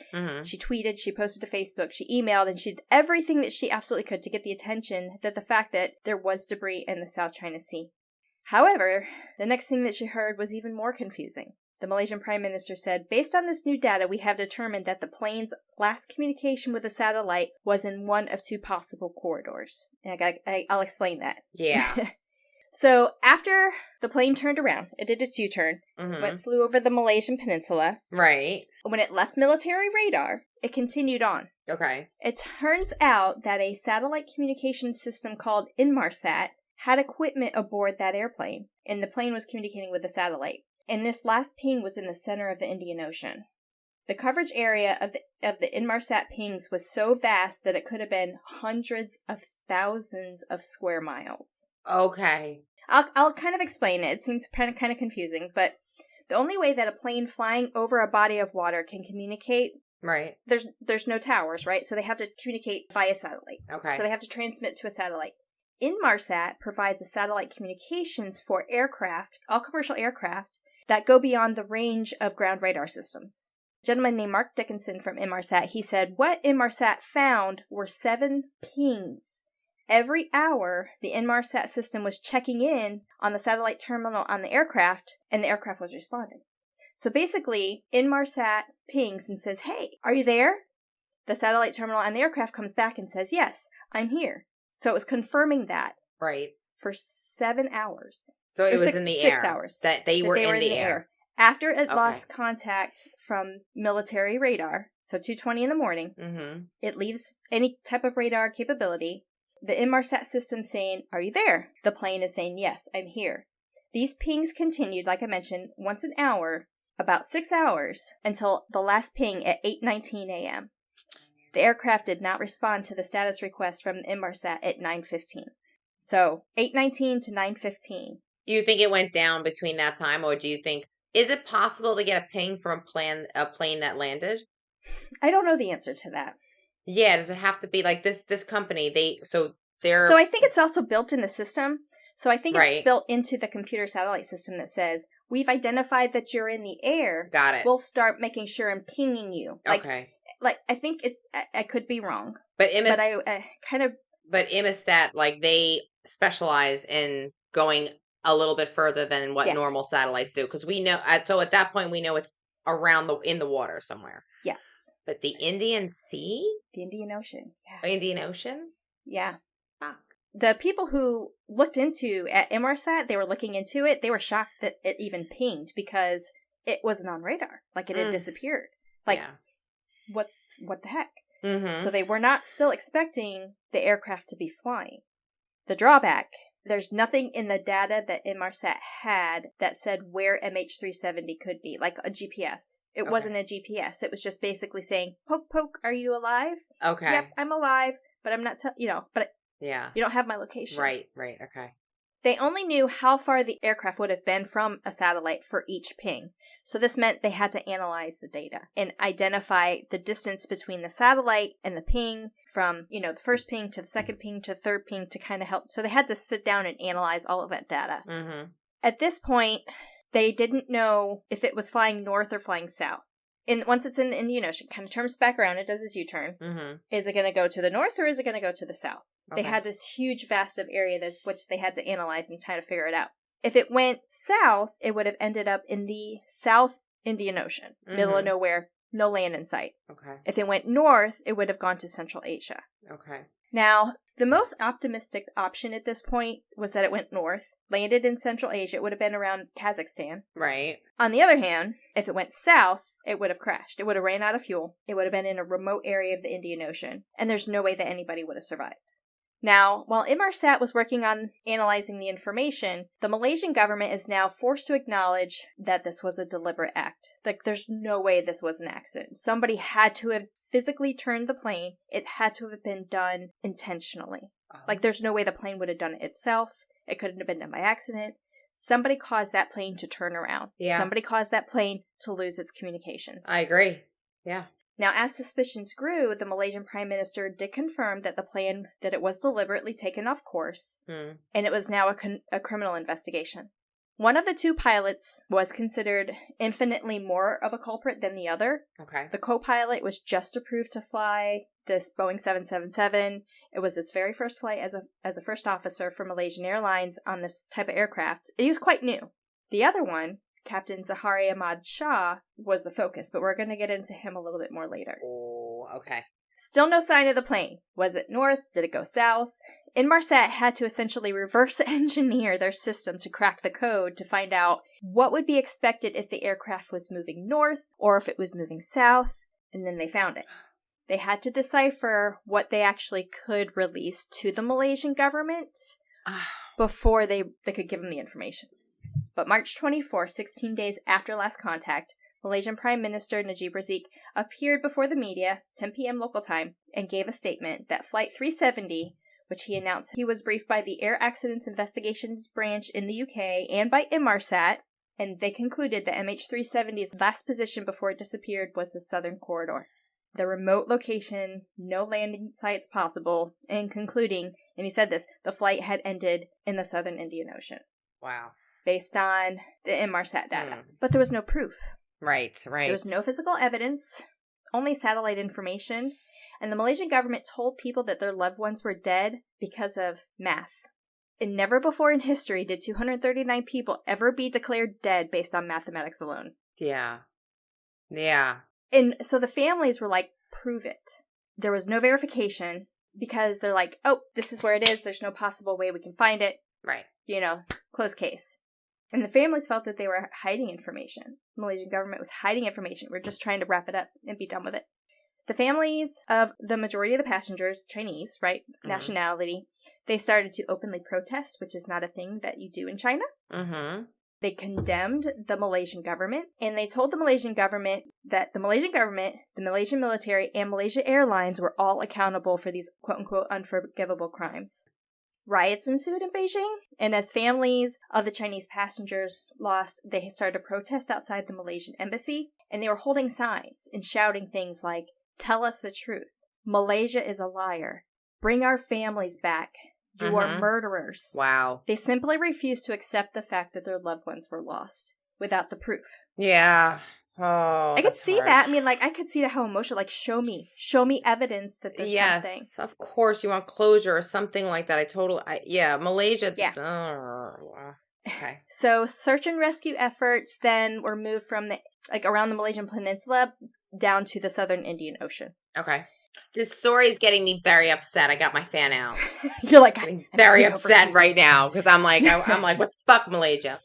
She tweeted, she posted to Facebook, she emailed, and she did everything that she absolutely could to get the attention that the fact that there was debris in the South China Sea. However, the next thing that she heard was even more confusing. The Malaysian Prime Minister said, based on this new data, we have determined that the plane's last communication with the satellite was in one of two possible corridors. And I'll explain that. Yeah. So after the plane turned around, it did its U-turn, flew over the Malaysian peninsula. Right. When it left military radar, it continued on. Okay. It turns out that a satellite communication system called Inmarsat had equipment aboard that airplane, and the plane was communicating with the satellite. And this last ping was in the center of the Indian Ocean. The coverage area of the Inmarsat pings was so vast that it could have been hundreds of thousands of square miles. Okay. I'll kind of explain it. It seems kind of confusing, but the only way that a plane flying over a body of water can communicate, right? There's no towers, right? So they have to communicate via satellite. Okay. So they have to transmit to a satellite. Inmarsat provides a satellite communications for aircraft, all commercial aircraft, that go beyond the range of ground radar systems. A gentleman named Mark Dickinson from Inmarsat, he said, what Inmarsat found were 7 pings. Every hour, the Inmarsat system was checking in on the satellite terminal on the aircraft, and the aircraft was responding. So basically, Inmarsat pings and says, hey, are you there? The satellite terminal on the aircraft comes back and says, yes, I'm here. So it was confirming that. Right. For 7 hours. So it was in the air. 6 hours. That they were in the air. After it lost contact from military radar, so 2:20 in the morning, it leaves any type of radar capability. The Inmarsat system saying, are you there? The plane is saying, yes, I'm here. These pings continued, like I mentioned, once an hour, about 6 hours, until the last ping at 8:19 a.m. The aircraft did not respond to the status request from the Inmarsat at 9:15. So, 8:19 to 9:15. Do you think it went down between that time, or do you think, is it possible to get a ping from a plane that landed? I don't know the answer to that. Yeah, does it have to be like this company, So I think it's also built in the system. So I think it's built into the computer satellite system that says, we've identified that you're in the air. Got it. We'll start making sure I'm pinging you. Okay. Like, I think I could be wrong. But Inmarsat, like, they specialize in going a little bit further than what normal satellites do. Because we know, so at that point, we know it's in the water somewhere. Yes. But the Indian Sea? The Indian Ocean. Yeah. Indian Ocean? Yeah. Fuck. the people who looked into at Inmarsat, they were looking into it. They were shocked that it even pinged because it wasn't on radar. Like, it had disappeared. Like, what the heck? Mm-hmm. So they were not still expecting the aircraft to be flying. The drawback, there's nothing in the data that Inmarsat had that said where MH370 could be, like a GPS. It wasn't a GPS. It was just basically saying, poke, poke, are you alive? Okay. Yep, I'm alive, but I'm not, but yeah, you don't have my location. Right, okay. They only knew how far the aircraft would have been from a satellite for each ping. So this meant they had to analyze the data and identify the distance between the satellite and the ping from, the first ping to the second ping to the third ping to kind of help. So they had to sit down and analyze all of that data. Mm-hmm. At this point, they didn't know if it was flying north or flying south. And once it's in the Indian Ocean, kind of turns back around, it does its U-turn. Mm-hmm. Is it going to go to the north or is it going to go to the south? Okay. They had this huge vast of area which they had to analyze and try to figure it out. If it went south, it would have ended up in the South Indian Ocean, middle of nowhere, no land in sight. Okay. If it went north, it would have gone to Central Asia. Okay. Now, the most optimistic option at this point was that it went north, landed in Central Asia. It would have been around Kazakhstan. Right. On the other hand, if it went south, it would have crashed. It would have ran out of fuel. It would have been in a remote area of the Indian Ocean. And there's no way that anybody would have survived. Now, while Inmarsat was working on analyzing the information, the Malaysian government is now forced to acknowledge that this was a deliberate act. Like, there's no way this was an accident. Somebody had to have physically turned the plane. It had to have been done intentionally. Like, there's no way the plane would have done it itself. It couldn't have been done by accident. Somebody caused that plane to turn around. Yeah. Somebody caused that plane to lose its communications. I agree. Yeah. Now, as suspicions grew, the Malaysian Prime Minister did confirm that that it was deliberately taken off course, and it was now a criminal investigation. One of the two pilots was considered infinitely more of a culprit than the other. Okay. The co-pilot was just approved to fly this Boeing 777. It was its very first flight as a first officer for Malaysian Airlines on this type of aircraft. He was quite new. The other one, Captain Zahari Ahmad Shah, was the focus, but we're going to get into him a little bit more later. Oh, okay. Still no sign of the plane. Was it north? Did it go south? Inmarsat had to essentially reverse engineer their system to crack the code to find out what would be expected if the aircraft was moving north or if it was moving south, and then they found it. They had to decipher what they actually could release to the Malaysian government before they could give them the information. But March 24, 16 days after last contact, Malaysian Prime Minister Najib Razak appeared before the media, 10 p.m. local time, and gave a statement that Flight 370, which he announced he was briefed by the Air Accidents Investigations Branch in the UK and by Inmarsat, and they concluded that MH370's last position before it disappeared was the southern corridor. The remote location, no landing sites possible, and concluding, and he said this, the flight had ended in the southern Indian Ocean. Wow. Based on the Inmarsat data. But there was no proof. Right. There was no physical evidence, only satellite information, and the Malaysian government told people that their loved ones were dead because of math. And never before in history did 239 people ever be declared dead based on mathematics alone. Yeah. Yeah. And so the families were like, prove it. There was no verification because they're like, oh, this is where it is. There's no possible way we can find it. Right. Closed case. And the families felt that they were hiding information. The Malaysian government was hiding information. We're just trying to wrap it up and be done with it. The families of the majority of the passengers, Chinese, right, nationality, they started to openly protest, which is not a thing that you do in China. Mm-hmm. They condemned the Malaysian government, and they told the Malaysian government that the Malaysian government, the Malaysian military, and Malaysia Airlines were all accountable for these quote-unquote unforgivable crimes. Riots ensued in Beijing, and as families of the Chinese passengers lost, they started to protest outside the Malaysian embassy, and they were holding signs and shouting things like, "Tell us the truth. Malaysia is a liar. Bring our families back. You are murderers." Wow. They simply refused to accept the fact that their loved ones were lost without the proof. Yeah. Oh, I could see that. I mean, I could see how emotional, show me evidence that there's something. Yes, of course. You want closure or something like that. Malaysia. Yeah. Okay. So search and rescue efforts then were moved from around the Malaysian Peninsula down to the southern Indian Ocean. Okay. This story is getting me very upset. I got my fan out. You're like, I'm very upset right now because I'm like, what the fuck, Malaysia?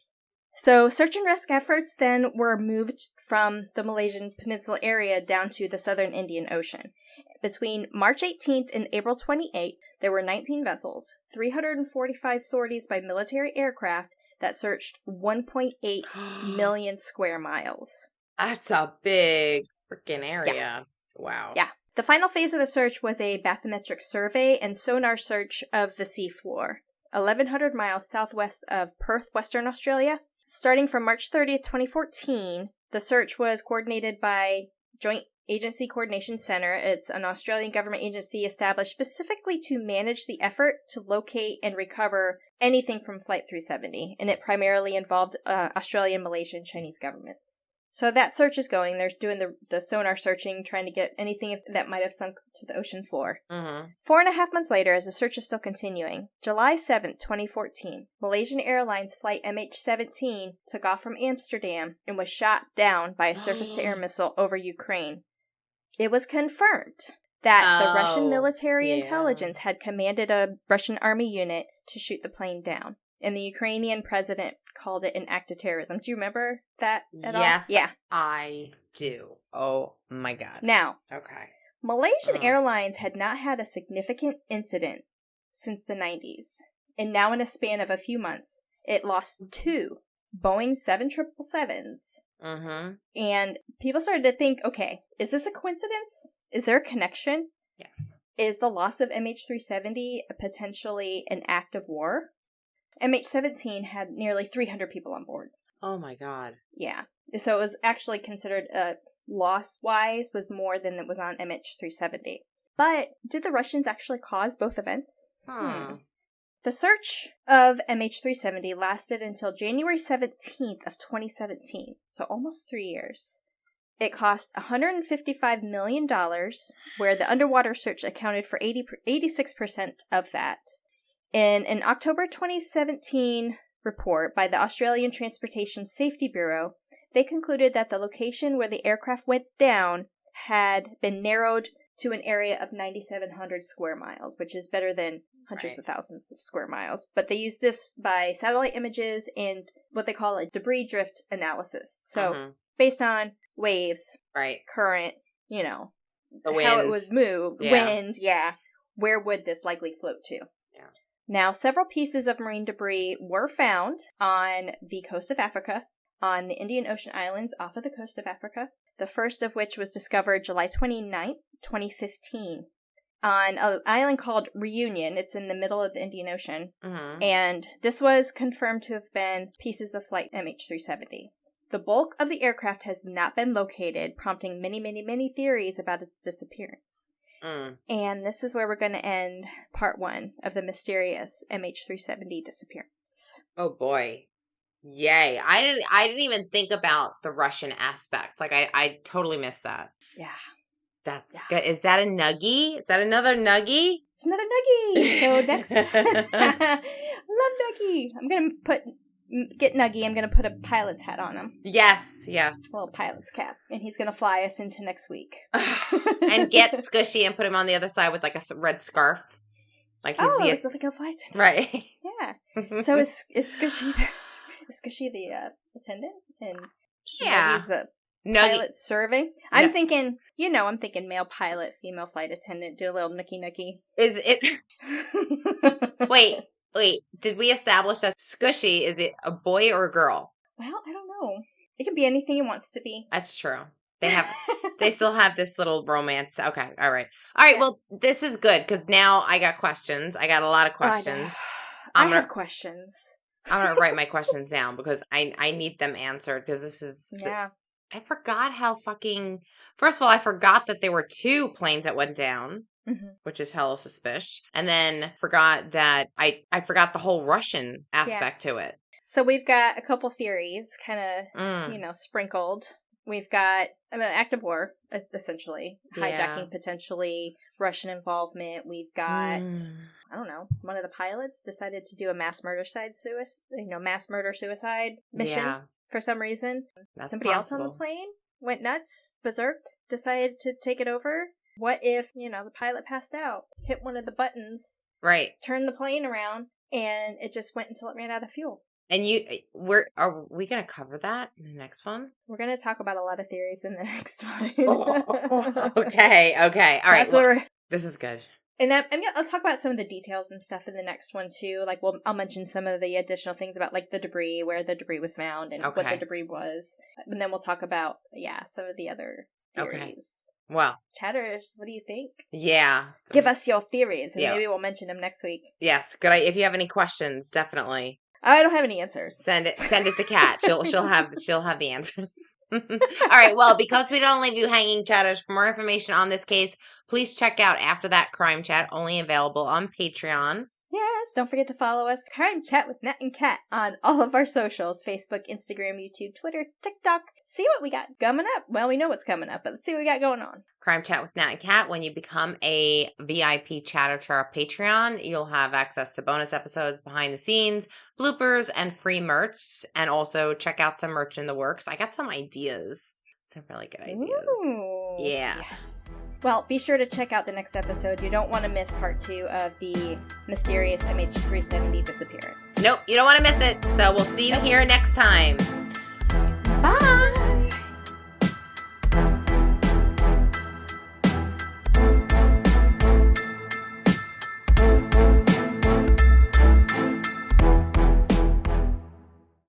So search and rescue efforts then were moved from the Malaysian Peninsula area down to the southern Indian Ocean. Between March 18th and April 28th, there were 19 vessels, 345 sorties by military aircraft that searched 1.8 million square miles. That's a big freaking area. Yeah. Wow. Yeah. The final phase of the search was a bathymetric survey and sonar search of the seafloor, 1,100 miles southwest of Perth, Western Australia. Starting from March 30th, 2014, the search was coordinated by Joint Agency Coordination Center. It's an Australian government agency established specifically to manage the effort to locate and recover anything from Flight 370, and it primarily involved Australian, Malaysian, and Chinese governments. So that search is going. They're doing the sonar searching, trying to get anything that might have sunk to the ocean floor. Mm-hmm. 4.5 months later, as the search is still continuing, July 7th, 2014, Malaysian Airlines Flight MH370 took off from Amsterdam and was shot down by a surface-to-air missile over Ukraine. It was confirmed that the Russian military intelligence had commanded a Russian army unit to shoot the plane down. And the Ukrainian president called it an act of terrorism. Do you remember that at all? Yes, yeah. I do. Oh, my God. Now, okay. Malaysian Airlines had not had a significant incident since the 90s. And now in a span of a few months, it lost 2 Boeing 777s. Mm-hmm. And people started to think, okay, is this a coincidence? Is there a connection? Yeah. Is the loss of MH370 potentially an act of war? MH17 had nearly 300 people on board. Oh my God. Yeah. So it was actually considered, loss-wise, was more than it was on MH370. But did the Russians actually cause both events? The search of MH370 lasted until January 17th of 2017, so almost 3 years. It cost $155 million, where the underwater search accounted for 86% of that. In an October 2017 report by the Australian Transportation Safety Bureau, they concluded that the location where the aircraft went down had been narrowed to an area of 9,700 square miles, which is better than hundreds of thousands of square miles. But they used this by satellite images and what they call a debris drift analysis. So based on waves, current, the how it was moved, wind, where would this likely float to? Now, several pieces of marine debris were found on the coast of Africa, on the Indian Ocean islands off of the coast of Africa, the first of which was discovered July 29th, 2015, on an island called Reunion. It's in the middle of the Indian Ocean, and this was confirmed to have been pieces of Flight MH370. The bulk of the aircraft has not been located, prompting many, many, many theories about its disappearance. And this is where we're going to end part 1 of the mysterious MH370 disappearance. Oh boy. Yay. I didn't even think about the Russian aspect. Like I totally missed that. Yeah. That's good. Is that a nuggie? Is that another nuggie? It's another nuggie. So next I love Nuggie. I'm going to get Nuggie. I'm going to put a pilot's hat on him. Yes. A little pilot's cap. And he's going to fly us into next week. And get Squishy and put him on the other side with like a red scarf. Like he's it's like a flight attendant. Right. Yeah. So is Squishy the attendant? And Nuggie's the pilot serving? I'm thinking, I'm thinking male pilot, female flight attendant, do a little nookie. Is it... Wait, did we establish that Squishy, is it a boy or a girl? Well, I don't know. It can be anything it wants to be. That's true. They still have this little romance. Okay, all right. All right, well, this is good, because now I got questions. I got a lot of questions. I have questions. I'm going to write my questions down, because I need them answered, because this is... Yeah. I forgot how fucking... First of all, I forgot that there were 2 planes that went down. Which is hella suspicious. And then forgot that I forgot the whole Russian aspect to it. So we've got a couple theories kind of, sprinkled. We've got an act of war, essentially. Hijacking, potentially. Russian involvement. We've got, I don't know, one of the pilots decided to do a mass murder suicide mission for some reason. That's Somebody else on the plane went nuts, berserk, decided to take it over. What if, the pilot passed out, hit one of the buttons, right, turned the plane around, and it just went until it ran out of fuel? And are we going to cover that in the next one? We're going to talk about a lot of theories in the next one. Okay. All right. This is good. And I'll talk about some of the details and stuff in the next one too. Like, I'll mention some of the additional things about like the debris, where the debris was found, and what the debris was. And then we'll talk about some of the other theories. Okay. Well, chatters, what do you think? Yeah. Give us your theories, and maybe we'll mention them next week. Yes. Good. If you have any questions, definitely. I don't have any answers. Send it to Kat. She'll have the answers. All right. Well, because we don't leave you hanging, chatters, for more information on this case, please check out After That Crime Chat, only available on Patreon. Yes, don't forget to follow us, Crime Chat with Nat and Kat, on all of our socials, Facebook, Instagram, YouTube, Twitter, TikTok. See what we got coming up. Well, we know what's coming up, but let's see what we got going on. Crime Chat with Nat and Kat. When you become a VIP chatter to our Patreon, you'll have access to bonus episodes, behind the scenes, bloopers, and free merch. And also check out some merch in the works. I got some ideas. Some really good ideas. Ooh, yeah. Yes. Well, be sure to check out the next episode. You don't want to miss part 2 of the Mysterious MH370 Disappearance. Nope, you don't want to miss it. So we'll see you here next time.